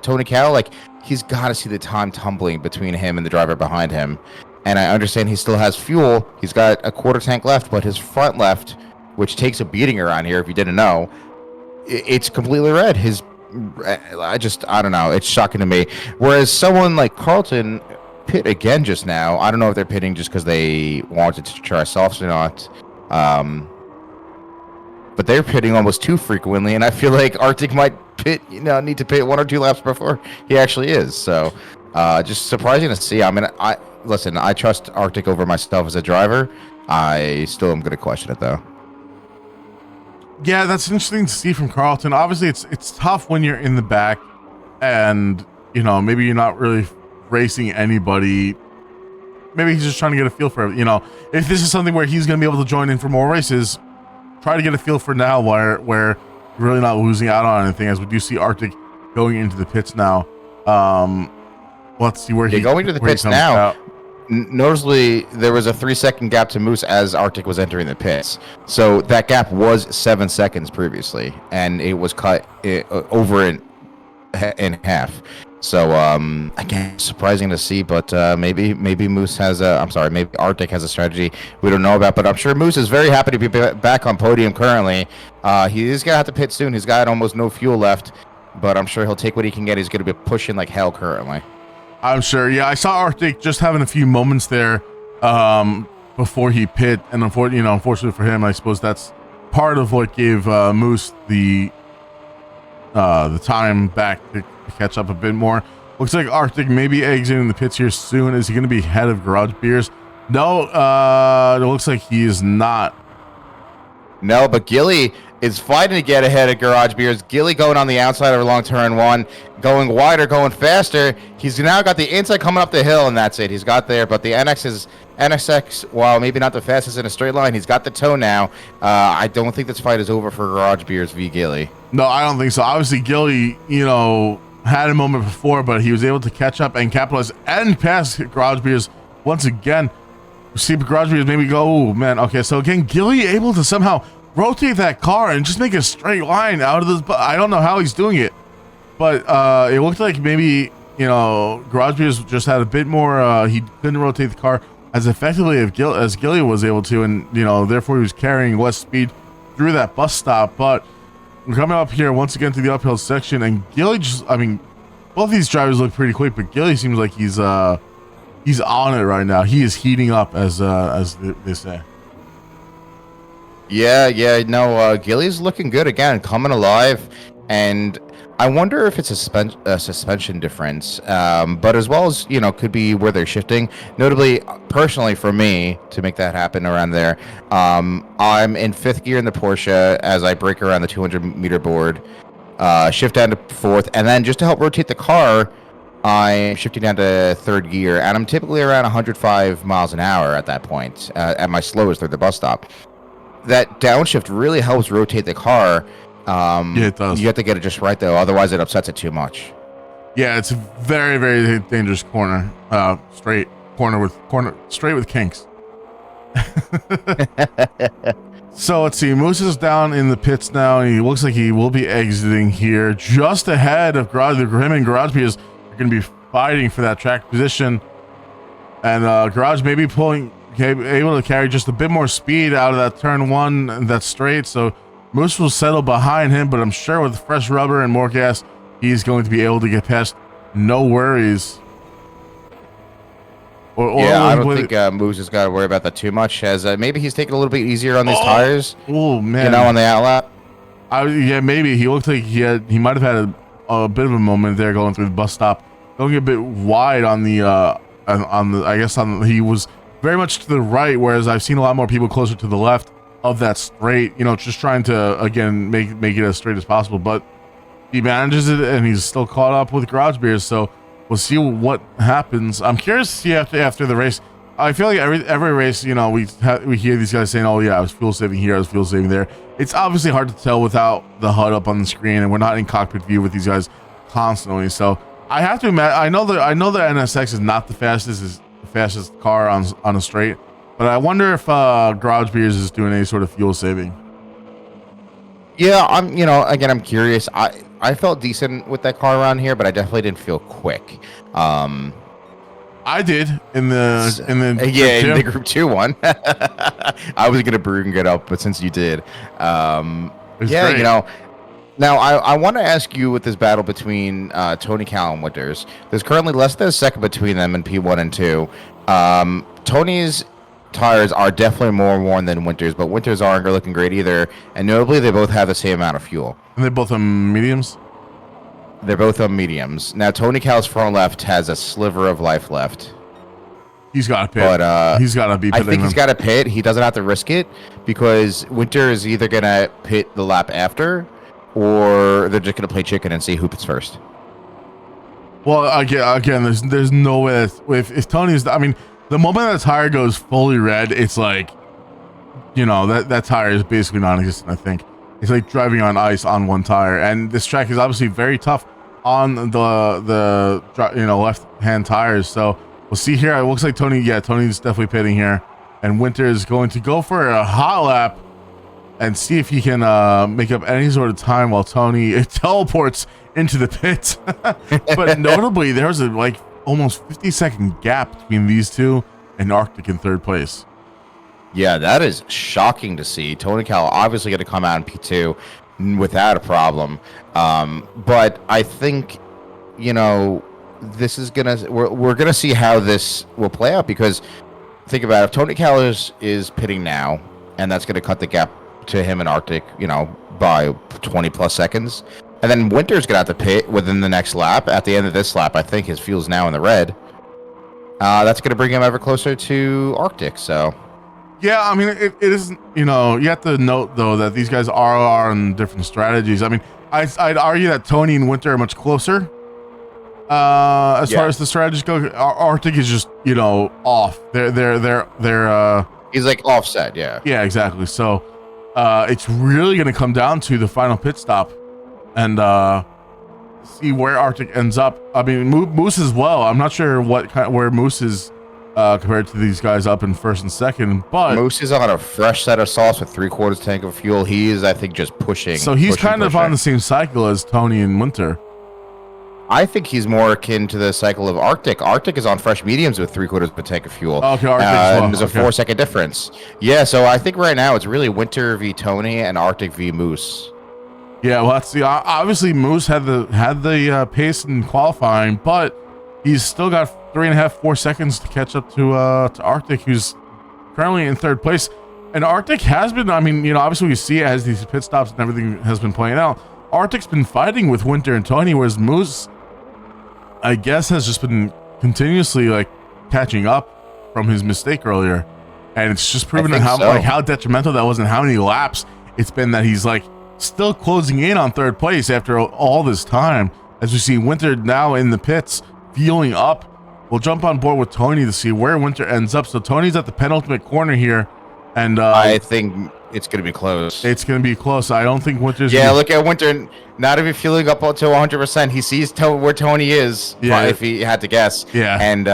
Tony Cal. Like, he's got to see the time tumbling between him and the driver behind him. And I understand he still has fuel. He's got a quarter tank left, but his front left, which takes a beating around here if you didn't know, it's completely red. I don't know. It's shocking to me. Whereas someone like Carlton pit again just now. I don't know if they're pitting just because they wanted to try softs or not. But they're pitting almost too frequently, and I feel like Arctic might need to pit 1 or 2 laps before he actually is. So, just surprising to see. I mean, listen. I trust Arctic over myself as a driver. I still am going to question it though. Yeah, that's interesting to see from Carlton. Obviously, it's tough when you're in the back, and maybe you're not really racing anybody. Maybe he's just trying to get a feel for it. If this is something where he's going to be able to join in for more races, try to get a feel for now where you're really not losing out on anything, as we do see Arctic going into the pits now. Let's see where he's going to the pits now. Out. Noticeably, there was a 3-second gap to Moose as Arctic was entering the pits. So that gap was 7 seconds previously, and it was cut over in half. So again, surprising to see, but maybe Moose has maybe Arctic has a strategy we don't know about. But I'm sure Moose is very happy to be back on podium currently. He is gonna have to pit soon. He's got almost no fuel left, but I'm sure he'll take what he can get. He's gonna be pushing like hell currently. I'm sure. Yeah, I saw Arctic just having a few moments there before he pit, and unfortunately for him, I suppose that's part of what gave Moose the time back to catch up a bit more. Looks like Arctic may be exiting the pits here soon. Is he going to be ahead of Garage Beers? No, it looks like he is not. No, but Gilly is fighting to get ahead of Garage Beers. Gilly going on the outside of a long turn 1, going wider, going faster. He's now got the inside coming up the hill, and that's it. He's got there, but the NSX, while maybe not the fastest in a straight line, he's got the toe now. I don't think this fight is over for Garage Beers v. Gilly. No, I don't think so. Obviously, Gilly, had a moment before, but he was able to catch up and capitalize and pass Garage Beers once again. See Garage Beers maybe go, oh man, okay, so again, Gilly able to somehow rotate that car and just make a straight line out of this. I don't know how he's doing it, but it looked like maybe Garage Beers just had a bit more. He couldn't rotate the car as effectively as Gilly was able to, and therefore he was carrying less speed through that bus stop. But we're coming up here once again to the uphill section, and Gilly both these drivers look pretty quick, but Gilly seems like he's on it right now. He is heating up, as they say. Yeah, no, Gilly's looking good again, coming alive, and I wonder if it's a suspension difference, but as well as, could be where they're shifting. Notably, personally for me, to make that happen around there, I'm in 5th gear in the Porsche as I brake around the 200-meter board, shift down to 4th, and then just to help rotate the car, I'm shifting down to 3rd gear, and I'm typically around 105 miles an hour at that point, at my slowest through the bus stop. That downshift really helps rotate the car. Yeah, it does. You have to get it just right though, otherwise it upsets it too much. Yeah, it's a very, very dangerous corner. Straight with kinks. So let's see. Moose is down in the pits now, and he looks like he will be exiting here just ahead of him and Garage Beers are going to be fighting for that track position. And Garage may be able to carry just a bit more speed out of that turn 1 that's straight, so Moose will settle behind him, but I'm sure with fresh rubber and more gas, he's going to be able to get past. No worries. I don't think Moose has got to worry about that too much, as maybe he's taking a little bit easier on these tires. Oh man! On the outlap. Yeah, maybe he looked like he might have had a bit of a moment there going through the bus stop, going a bit wide on the he was very much to the right, whereas I've seen a lot more people closer to the left of that straight, just trying to again make it as straight as possible, but he manages it and he's still caught up with Garage Beers, so we'll see what happens. I'm curious to see after the race. I feel like every race, we hear these guys saying, oh yeah, I was fuel saving here, I was fuel saving there. It's obviously hard to tell without the HUD up on the screen, and we're not in cockpit view with these guys constantly, so I have to imagine, I know the NSX is not the fastest car on a straight, but I wonder if Garage Beers is doing any sort of fuel saving. Yeah, I'm curious. I felt decent with that car around here, but I definitely didn't feel quick. I did in the Group 2 one. I was gonna bring it up, but since you did, great. Now, I want to ask you with this battle between Tony Cal and Winters. There's currently less than a second between them in P1 and 2. Tony's tires are definitely more worn than Winters, but Winters aren't looking great either. And notably, they both have the same amount of fuel. And they're both on mediums? They're both on mediums. Now, Tony Cal's front left has a sliver of life left. He's got to pit. But he's got to be pitting I think them. he's got to pit. He doesn't have to risk it because Winter is either going to pit the lap after or they're just going to play chicken and see who pits first. Well, again, there's no way if Tony's. I mean, the moment that tire goes fully red, it's like, that tire is basically non-existent. I think it's like driving on ice on one tire, and this track is obviously very tough on the left-hand tires. So we'll see here. It looks like Tony's definitely pitting here, and Winter is going to go for a hot lap and see if he can make up any sort of time while Tony teleports into the pit. But notably, there was a almost 50-second gap between these two and Arctic in third place. Yeah, that is shocking to see. Tony Cal obviously going to come out in P2 without a problem. But I think, this is we're gonna see how this will play out, because think about it, if Tony Cal is pitting now, and that's going to cut the gap to him and Arctic, by 20 plus seconds. And then Winter's going to have to pit within the next lap. At the end of this lap, I think his fuel's now in the red. That's going to bring him ever closer to Arctic, so. Yeah, I mean, it isn't, you have to note, though, that these guys are on different strategies. I mean, I'd argue that Tony and Winter are much closer. As far as the strategies go, Arctic is just, off. They're he's like offset, yeah. Yeah, exactly. So, it's really going to come down to the final pit stop and see where Arctic ends up. I mean, Moose as well. I'm not sure where Moose is compared to these guys up in first and second, but Moose is on a fresh set of sauce with 3/4 tank of fuel. He is, I think, just pushing. So he's kind of on the same cycle as Tony and Winter. I think he's more akin to the cycle of Arctic. Arctic is on fresh mediums with 3/4 of a tank of fuel. Okay, Arctic as well. And there's a 4-second difference. Yeah, so I think right now it's really Winter v Tony and Arctic v Moose. Yeah, well, that's obviously Moose had the pace in qualifying, but he's still got 3.5-4 seconds to catch up to Arctic, who's currently in third place. And Arctic has been, I mean, obviously we see it as these pit stops and everything has been playing out. Arctic's been fighting with Winter and Tony, whereas Moose, I guess, has just been continuously catching up from his mistake earlier, and it's just proven how detrimental that was and how many laps it's been that he's still closing in on third place after all this time. As we see Winter now in the pits, fueling up. We'll jump on board with Tony to see where Winter ends up. So Tony's at the penultimate corner here, and I think it's going to be close. It's going to be close. I don't think Winter's. Yeah, look at Winter. Not even fueling up to 100%. He sees where Tony is. Yeah, if he had to guess. Yeah, and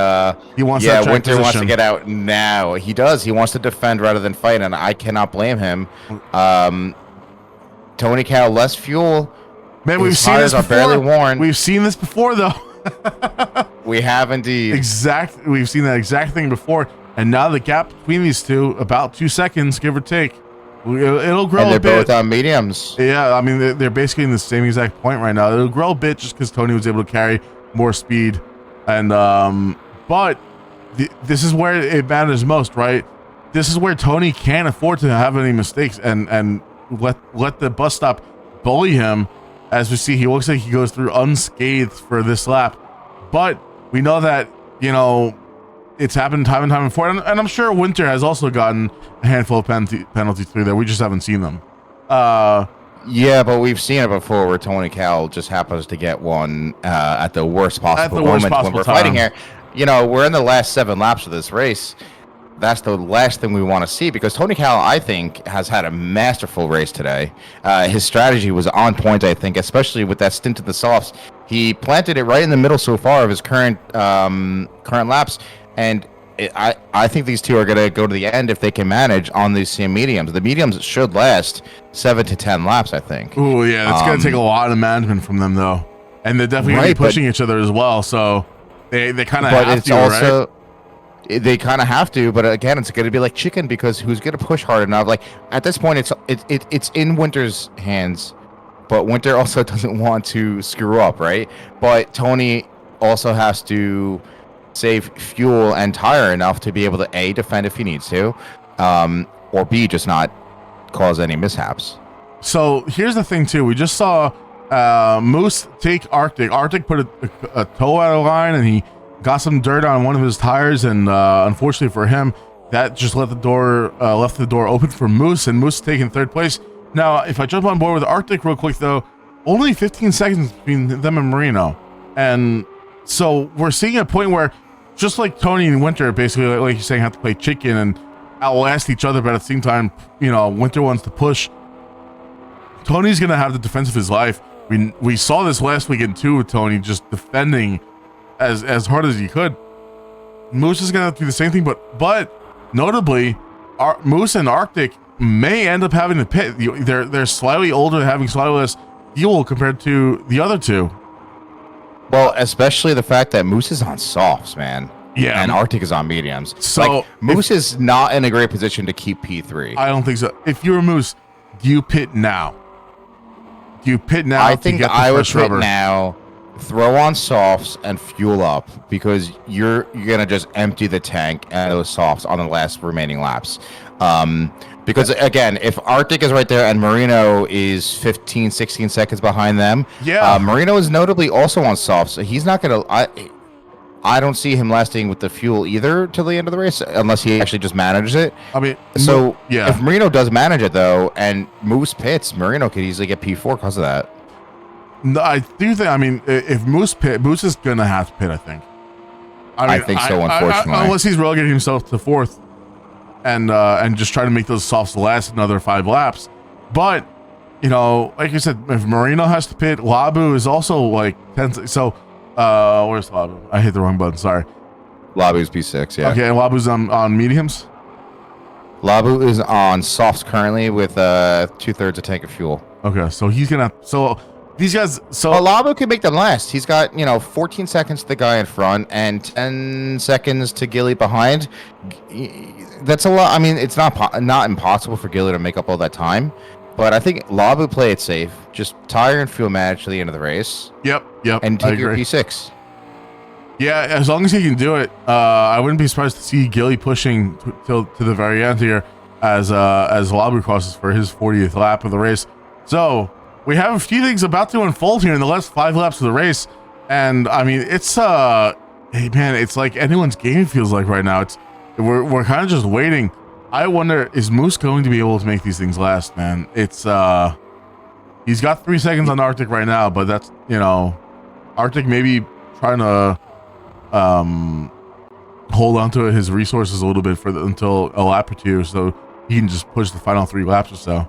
he wants. Yeah, that Winter wants to get out now. He does. He wants to defend rather than fight, and I cannot blame him. Tony Cal, less fuel. Man, we've seen this before. Barely worn. We've seen this before, though. We have indeed. We've seen that exact thing before, and now the gap between these two, about 2 seconds, give or take. It'll grow a bit. And they're both on mediums. Yeah, I mean, they're basically in the same exact point right now. It'll grow a bit just because Tony was able to carry more speed, and but this is where it matters most, right? This is where Tony can't afford to have any mistakes and let the bus stop bully him. As we see, he looks like he goes through unscathed for this lap, but we know that it's happened time and time before, and I'm sure Winter has also gotten a handful of penalties through there. We just haven't seen them. Yeah, but we've seen it before where Tony Cal just happens to get one at the worst possible moment when we're fighting here. We're in the last 7 laps of this race. That's the last thing we want to see, because Tony Cal, I think, has had a masterful race today. His strategy was on point, I think, especially with that stint in the softs. He planted it right in the middle so far of his current laps, and I think these two are going to go to the end if they can manage on these same mediums. The mediums should last 7 to 10 laps, I think. Oh yeah, that's going to take a lot of management from them, though, and they're definitely going to be pushing each other as well. So they kind of have to, right? They kind of have to, but again, it's going to be like chicken, because who's going to push hard enough? At this point, it's in Winter's hands but Winter also doesn't want to screw up, right? But Tony also has to save fuel and tire enough to be able to A, defend if he needs to, or B, just not cause any mishaps. So here's the thing too. We just saw Moose take Arctic. Arctic put a toe out of line, and he got some dirt on one of his tires, and unfortunately for him, that just left the door open for Moose, and Moose is taking third place. Now, if I jump on board with Arctic real quick though, only 15 seconds between them and Marino, and so we're seeing a point where, just like Tony and Winter, basically, like you're saying, have to play chicken and outlast each other, but at the same time, Winter wants to push. Tony's gonna have the defense of his life. We saw this last weekend too, with Tony just defending as hard as he could. Moose is gonna have to do the same thing, but notably, Moose and Arctic may end up having to pit. They're slightly older, having slightly less fuel compared to the other two. Well, especially the fact that Moose is on softs, man. Yeah, and Arctic is on mediums. So Moose is not in a great position to keep P3. I don't think so. If you're a Moose, do you pit now? I think I would pit now, throw on softs and fuel up, because you're gonna just empty the tank and those softs on the last remaining laps. Because again, if Arctic is right there and Marino is 15, 16 seconds behind them, Marino is notably also on softs, so he's not gonna. I don't see him lasting with the fuel either till the end of the race, unless he actually just manages it. I mean, so if Marino does manage it though, and Moose pits, Marino could easily get P4 because of that. No, I do think. I mean, if Moose is gonna have to pit. I think. I think so. Unfortunately, unless he's relegating himself to fourth, and just try to make those softs last another 5 laps. But like you said, if Marino has to pit, Labu is also like 10. So. Where's Labu? I hit the wrong button. Sorry. Labu's P6. Yeah. Okay, and Labu's on mediums. Labu is on softs currently with 2/3 a tank of fuel. Okay, so he's gonna. So these guys. So Labu can make them last. He's got 14 seconds to the guy in front and 10 seconds to Gilly behind. That's a lot. I mean, it's not impossible for Gilly to make up all that time. But I think Labu play it safe. Just tire and fuel manage to the end of the race. Yep. And take your P6. Yeah, as long as he can do it. I wouldn't be surprised to see Gilly pushing to the very end here as Labu crosses for his 40th lap of the race. So we have a few things about to unfold here in the last 5 laps of the race. And I mean, it's hey man, it's like anyone's game feels like right now. We're kind of just waiting. I wonder, is Moose going to be able to make these things last, man? It's he's got 3 seconds on Arctic right now, but that's Arctic maybe trying to hold on to his resources a little bit until a lap or two, so he can just push the final 3 laps or so.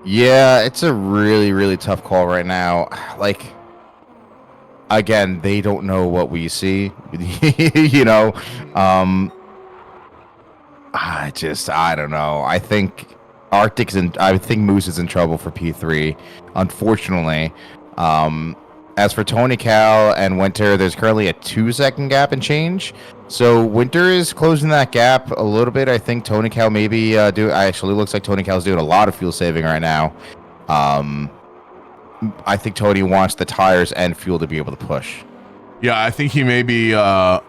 Yeah, it's a really, really tough call right now. Like, again, they don't know what we see. I don't know. I think I think Moose is in trouble for P3, unfortunately. As for Tony Cal and Winter, there's currently a 2-second gap and change. So Winter is closing that gap a little bit. I think Tony Cal maybe actually looks like Tony Cal's doing a lot of fuel saving right now. I think Tony wants the tires and fuel to be able to push. Yeah, I think he may be trying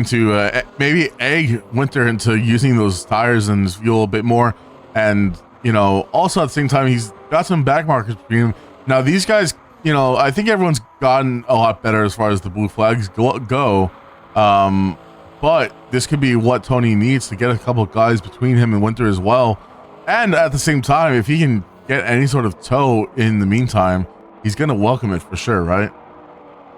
to maybe egg Winter into using those tires and his fuel a bit more. And, also at the same time, he's got some back markers between him. Now, these guys, I think everyone's gotten a lot better as far as the blue flags go. But this could be what Tony needs to get a couple of guys between him and Winter as well. And at the same time, if he can get any sort of tow in the meantime, he's going to welcome it for sure, right?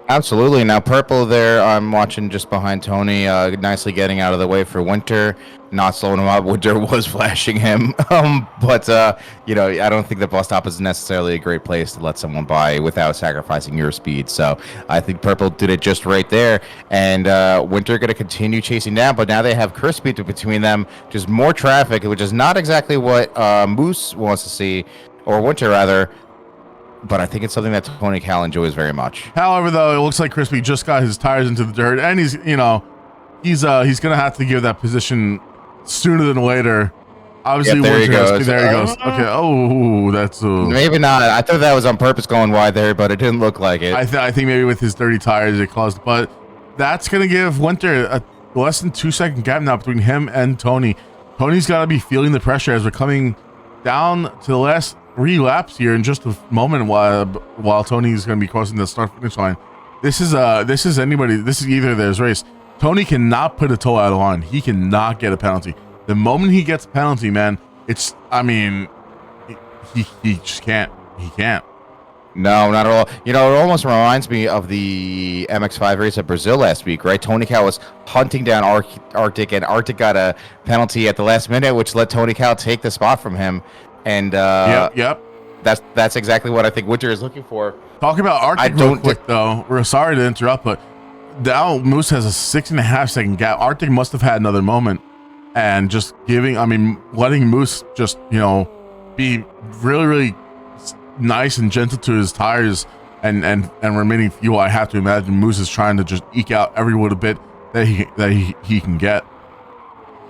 Absolutely. Now, Purple there, I'm watching just behind Tony, nicely getting out of the way for Winter, not slowing him up. Winter was flashing him. But I don't think the bus stop is necessarily a great place to let someone by without sacrificing your speed. So I think Purple did it just right there. And Winter going to continue chasing down, but now they have Crispy between them, just more traffic, which is not exactly what Moose wants to see, or Winter rather. But I think it's something that Tony Cal enjoys very much. However, though, it looks like Crispy just got his tires into the dirt, and he's gonna have to give that position sooner than later Obviously, Yep, there he Winter has- goes. There he goes. Okay. Oh, that's. Maybe not. I thought that was on purpose going wide there, but it didn't look like it. I think maybe with his dirty tires it caused, but that's gonna give Winter a less than 2 second gap now between him and Tony. Tony's got to be feeling the pressure as we're coming down to the last 3 laps here in just a moment while Tony's gonna be crossing the start finish line. This is either there's race. Tony cannot put a toe out of line. He cannot get a penalty. The moment he gets a penalty, man, he just can't. He can't. No, not at all. You know, it almost reminds me of the MX5 race at Brazil last week, right? Tony Cow was hunting down Arctic, and Arctic got a penalty at the last minute, which let Tony Cow take the spot from him. And Yep. that's exactly what I think Winter is looking for. Talk about Arctic real quick, though. We're sorry to interrupt, but now Moose has a 6.5 second gap. Arctic must have had another moment, and just letting Moose just, be really, really nice and gentle to his tires and remaining fuel. I have to imagine Moose is trying to just eke out every little bit that he can get.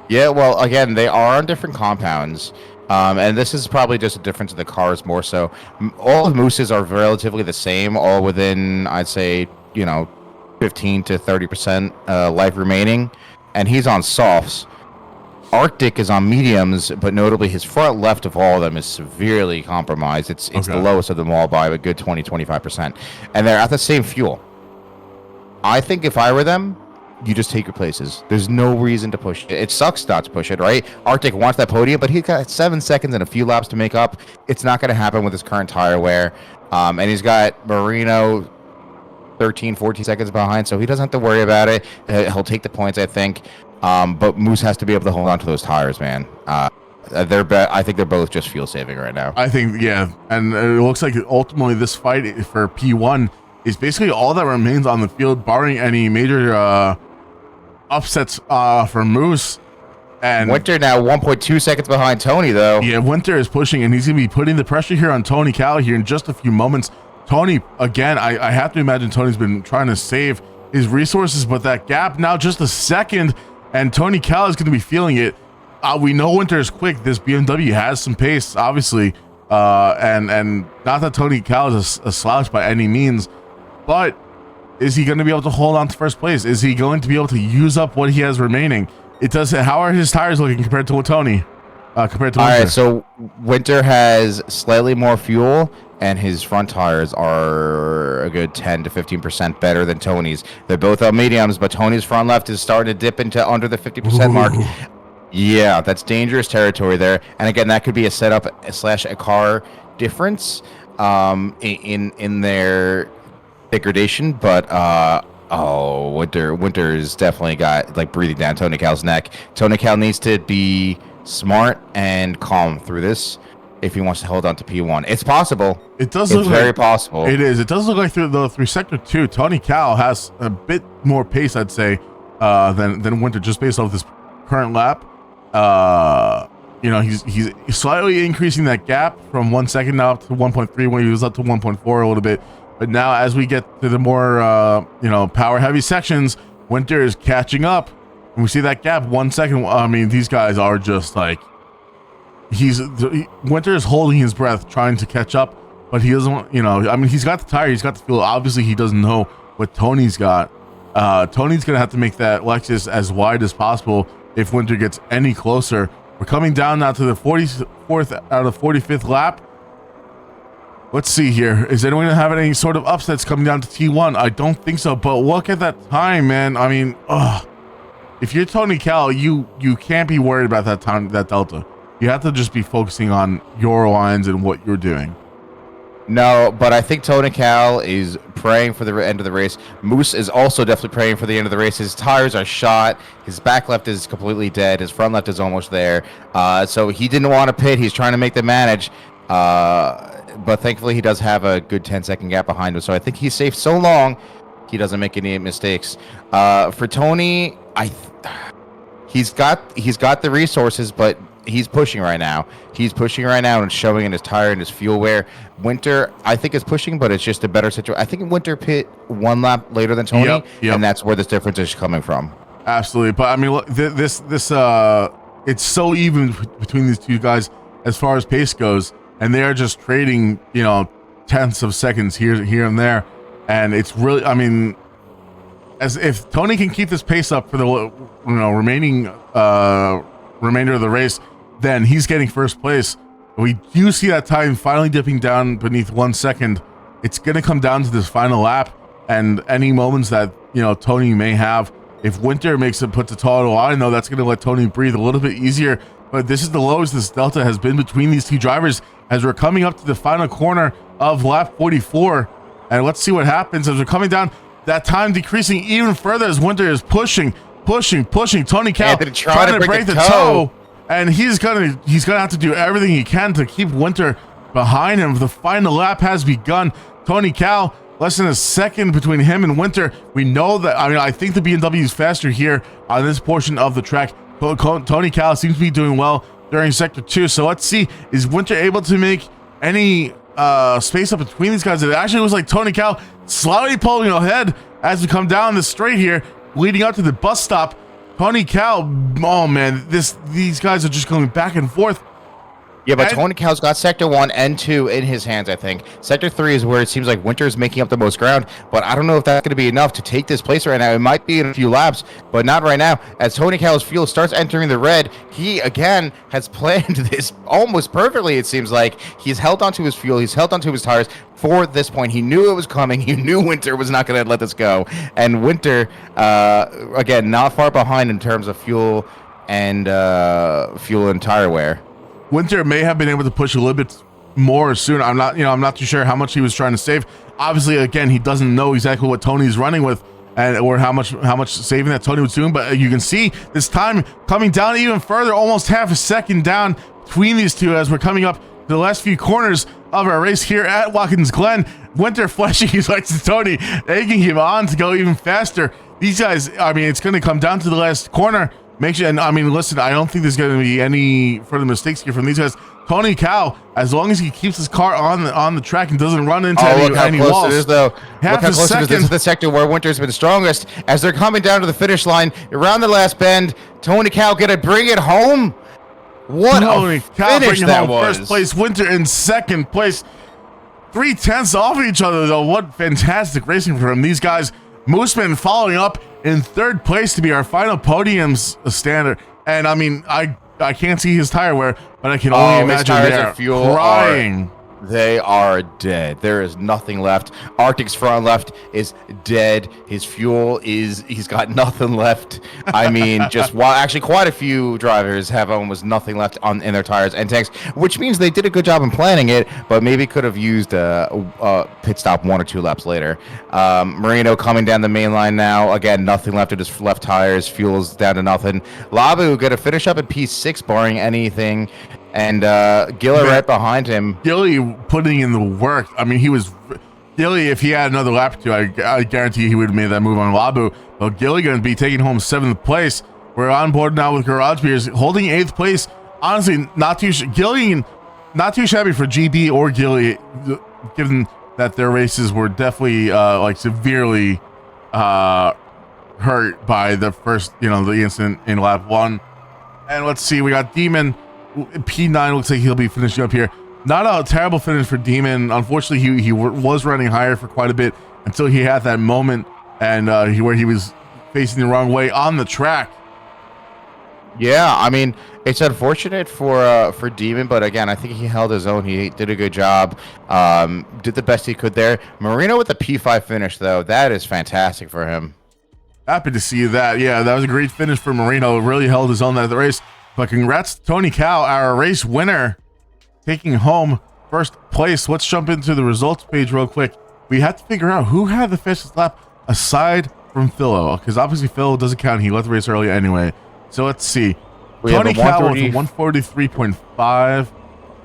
Yeah, well, again, they are on different compounds. And this is probably just a difference of the cars more so. All of Moose's are relatively the same, all within, I'd say, 15 to 30% life remaining. And he's on softs. Arctic is on mediums, but notably his front left of all of them is severely compromised. It's the lowest of them all by a good 20-25%. And they're at the same fuel. I think if I were them, you just take your places. There's no reason to push it. It sucks not to push it, right? Arctic wants that podium, but he's got 7 seconds and a few laps to make up. It's not going to happen with his current tire wear. And he's got Marino 13, 14 seconds behind, so he doesn't have to worry about it. He'll take the points, I think. But Moose has to be able to hold on to those tires, man. I think they're both just fuel saving right now. I think, yeah. And it looks like ultimately this fight for P1 is basically all that remains on the field, barring any major upsets for Moose. And Winter now 1.2 seconds behind Tony, though. Yeah, Winter is pushing, and he's going to be putting the pressure here on Tony Cal here in just a few moments. Tony, again, I have to imagine Tony's been trying to save his resources, but that gap now just a second, and Tony Cal is going to be feeling it. We know Winter is quick. This BMW has some pace, obviously, and not that Tony Cal is a slouch by any means, but is he going to be able to hold on to first place? Is he going to be able to use up what he has remaining? How are his tires looking compared to Tony? Compared to Winter? All right, so Winter has slightly more fuel, and his front tires are a good 10 to 15% better than Tony's. They're both on mediums, but Tony's front left is starting to dip into under the 50% mark. Yeah, that's dangerous territory there. And again, that could be a setup / a car difference in their degradation, but Winter's definitely got like breathing down Tony Cal's neck. Tony Cal needs to be smart and calm through this if he wants to hold on to P1. It's possible. It's very possible. It is. It does look like through sector 2, Tony Cal has a bit more pace, I'd say, than Winter, just based off this current lap. He's slightly increasing that gap from 1 second now up to 1.3 when he was up to 1.4 a little bit. But now, as we get to the more power heavy sections, Winter is catching up, and we see that gap 1 second. I mean, these guys are just like Winter is holding his breath, trying to catch up, but he doesn't. He's got the tire, he's got the fuel. Obviously, he doesn't know what Tony's got. Tony's gonna have to make that Lexus as wide as possible if Winter gets any closer. We're coming down now to the 44th out of 45th lap. Let's see here. Is anyone gonna have any sort of upsets coming down to T1? I don't think so, but look at that time, man. I mean, if you're Tony Cal, you can't be worried about that time, that delta. You have to just be focusing on your lines and what you're doing. No, but I think Tony Cal is praying for the end of the race. Moose is also definitely praying for the end of the race. His tires are shot. His back left is completely dead. His front left is almost there. So he didn't want to pit. He's trying to make the manage. But thankfully, he does have a good 10-second gap behind him. So I think he's safe so long he doesn't make any mistakes. For Tony, he's got the resources, but he's pushing right now. He's pushing right now and showing in his tire and his fuel wear. Winter, I think, is pushing, but it's just a better situation. I think Winter pit 1 lap later than Tony, yep. and that's where this difference is coming from. Absolutely, but I mean, look, this it's so even between these two guys as far as pace goes, and they are just trading, tenths of seconds here and there, and it's really, I mean, as if Tony can keep this pace up for the remaining remainder of the race, then he's getting first place. We do see that time finally dipping down beneath 1 second. It's going to come down to this final lap, and any moments that Tony may have. If Winter puts a tall line, though, that's going to let Tony breathe a little bit easier. But this is the lowest this delta has been between these two drivers as we're coming up to the final corner of lap 44. And let's see what happens as we're coming down. That time decreasing even further as Winter is pushing. Tony Cal trying to break the toe. And he's gonna have to do everything he can to keep Winter behind him. The final lap has begun. Tony Cal, less than a second between him and Winter. We know that, I think the BMW is faster here on this portion of the track. Tony Cal seems to be doing well during sector 2. So let's see, is Winter able to make any space up between these guys? It actually was like Tony Cal slightly pulling ahead as we come down the straight here, leading up to the bus stop. Tony Cal, oh man, these guys are just going back and forth. Yeah, but Tony Cal's got Sector 1 and 2 in his hands, I think. Sector 3 is where it seems like Winter is making up the most ground, but I don't know if that's going to be enough to take this place right now. It might be in a few laps, but not right now. As Tony Cal's fuel starts entering the red, he, again, has planned this almost perfectly, it seems like. He's held onto his fuel. He's held onto his tires for this point. He knew it was coming. He knew Winter was not going to let this go. And Winter, again, not far behind in terms of fuel and tire wear. Winter may have been able to push a little bit more soon. I'm not too sure how much he was trying to save. Obviously, again, he doesn't know exactly what Tony's running with or how much saving that Tony was doing. But you can see this time coming down even further, almost half a second down between these two as we're coming up to the last few corners of our race here at Watkins Glen. Winter flashing his lights to Tony, egging him on to go even faster. These guys, it's going to come down to the last corner. Make sure, and listen, I don't think there's going to be any further mistakes here from these guys. Tony Cal, as long as he keeps his car on the track and doesn't run into any walls. Look how close it is, though. Look how close it is. This is the sector where Winter's been strongest. As they're coming down to the finish line, around the last bend, Tony Cal gonna bring it home. What Tony Cal finish that was. First place, Winter in second place. 3/10 off of each other, though. What fantastic racing for him. These guys, Mooseman following up in third place to be our final podium's standard. And I can't see his tire wear, but I can only imagine they're crying. They are dead. There is nothing left. Arctic's front left is dead. His fuel he's got nothing left. Actually quite a few drivers have almost nothing left in their tires and tanks, which means they did a good job in planning it, but maybe could have used a pit stop 1 or 2 laps later. Marino coming down the main line now. Again, nothing left of his left tires. Fuel's down to nothing. Labu going to finish up in P6 barring anything. And Gilly right behind him. Gilly putting in the work. Gilly, if he had another lap or two, I guarantee he would have made that move on Labu. But Gilly going to be taking home 7th place. We're on board now with Garage Beers holding 8th place. Honestly, Gilly, not too shabby for GB or Gilly, given that their races were definitely severely hurt by the first, the incident in lap 1. And let's see, we got Demon. P9 looks like he'll be finishing up here. Not a terrible finish for Demon. Unfortunately, he was running higher for quite a bit until he had that moment and where he was facing the wrong way on the track. Yeah, it's unfortunate for Demon, but again, I think he held his own. He did a good job. Did the best he could there. Marino with the P5 finish, though. That is fantastic for him. Happy to see that. Yeah, that was a great finish for Marino. Really held his own at the race. But congrats to Tony Cal, our race winner, taking home first place. Let's jump into the results page real quick. We have to figure out who had the fastest lap aside from Philo, because obviously Philo doesn't count. He left the race early anyway. So let's see. Tony Cal with 143.5.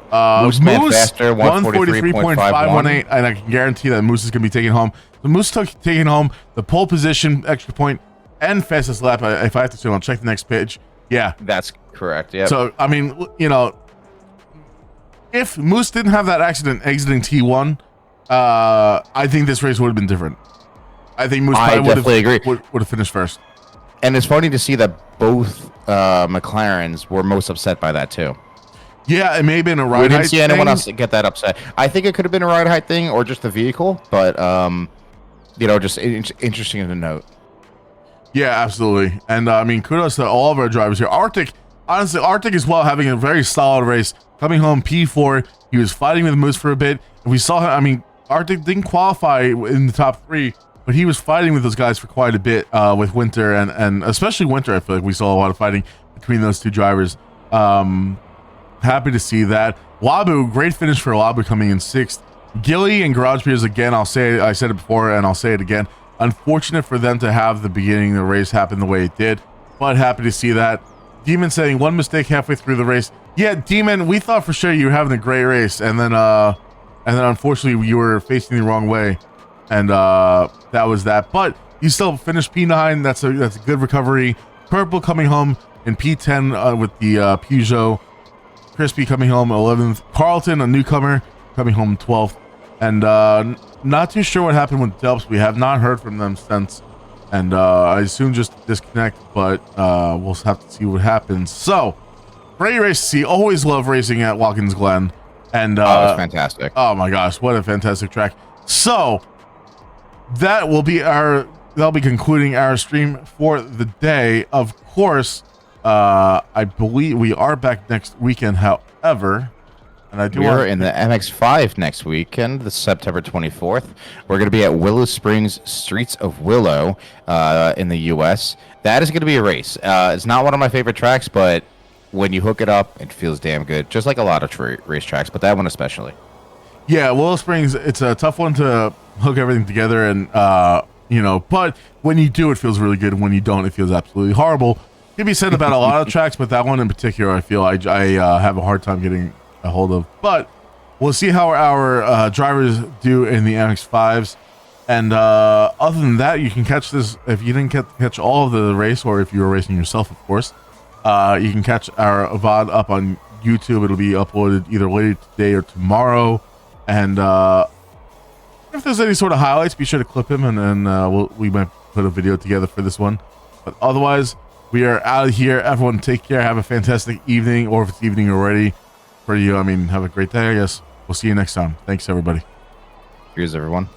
Moose faster, 143.518, and I can guarantee that Moose is going to be taking home. The Moose taking home the pole position, extra point, and fastest lap. If I have to, I'll check the next page. Yeah, that's correct. Yeah. So if Moose didn't have that accident exiting T1, I think this race would have been different. I think Moose probably would have finished first. And it's funny to see that both McLarens were most upset by that too. Yeah, it may have been a ride We didn't height see anyone thing. else get that upset. I think it could have been a ride height thing or just the vehicle, but just interesting to note. Yeah, absolutely. And I mean, kudos to all of our drivers here. Arctic, honestly, Arctic as well, having a very solid race. Coming home P4, he was fighting with Moose for a bit. And we saw him, I mean, Arctic didn't qualify in the top 3, but he was fighting with those guys for quite a bit with Winter and especially Winter. I feel like we saw a lot of fighting between those two drivers. Happy to see that. Wabu, great finish for Wabu coming in 6th. Gilly and Garage Beers again, I said it before and I'll say it again. Unfortunate for them to have the beginning of the race happen the way it did, but happy to see that. Demon saying 1 mistake halfway through the race. Yeah, Demon, we thought for sure you were having a great race, and then unfortunately you were facing the wrong way, and that was that. But you still finished P9. That's a good recovery. Purple coming home in P10 with the Peugeot. Crispy coming home 11th. Carlton, a newcomer, coming home 12th. And not too sure what happened with Delps. We have not heard from them since. And I assume just disconnect, but we'll have to see what happens. So, great race to see. Always love racing at Watkins Glen. And it's fantastic. Oh my gosh, what a fantastic track. So, that'll be concluding our stream for the day. Of course, I believe we are back next weekend, however, and We're in the MX5 next weekend, the September 24th. We're going to be at Willow Springs Streets of Willow in the U.S. That is going to be a race. It's not one of my favorite tracks, but when you hook it up, it feels damn good, just like a lot of race tracks, but that one especially. Yeah, Willow Springs, it's a tough one to hook everything together, and but when you do, it feels really good. When you don't, it feels absolutely horrible. Can be said about a lot of tracks, but that one in particular, I feel I have a hard time getting a hold of. But we'll see how our drivers do in the MX5s. And other than that, you can catch this if you didn't catch all of the race, or if you were racing yourself, of course. You can catch our VOD up on YouTube. It'll be uploaded either later today or tomorrow. And if there's any sort of highlights, be sure to clip him, and then we might put a video together for this one. But otherwise, we are out of here. Everyone take care. Have a fantastic evening, or if it's evening already for you, I mean, have a great day, I guess. We'll see you next time. Thanks, everybody. Cheers, everyone.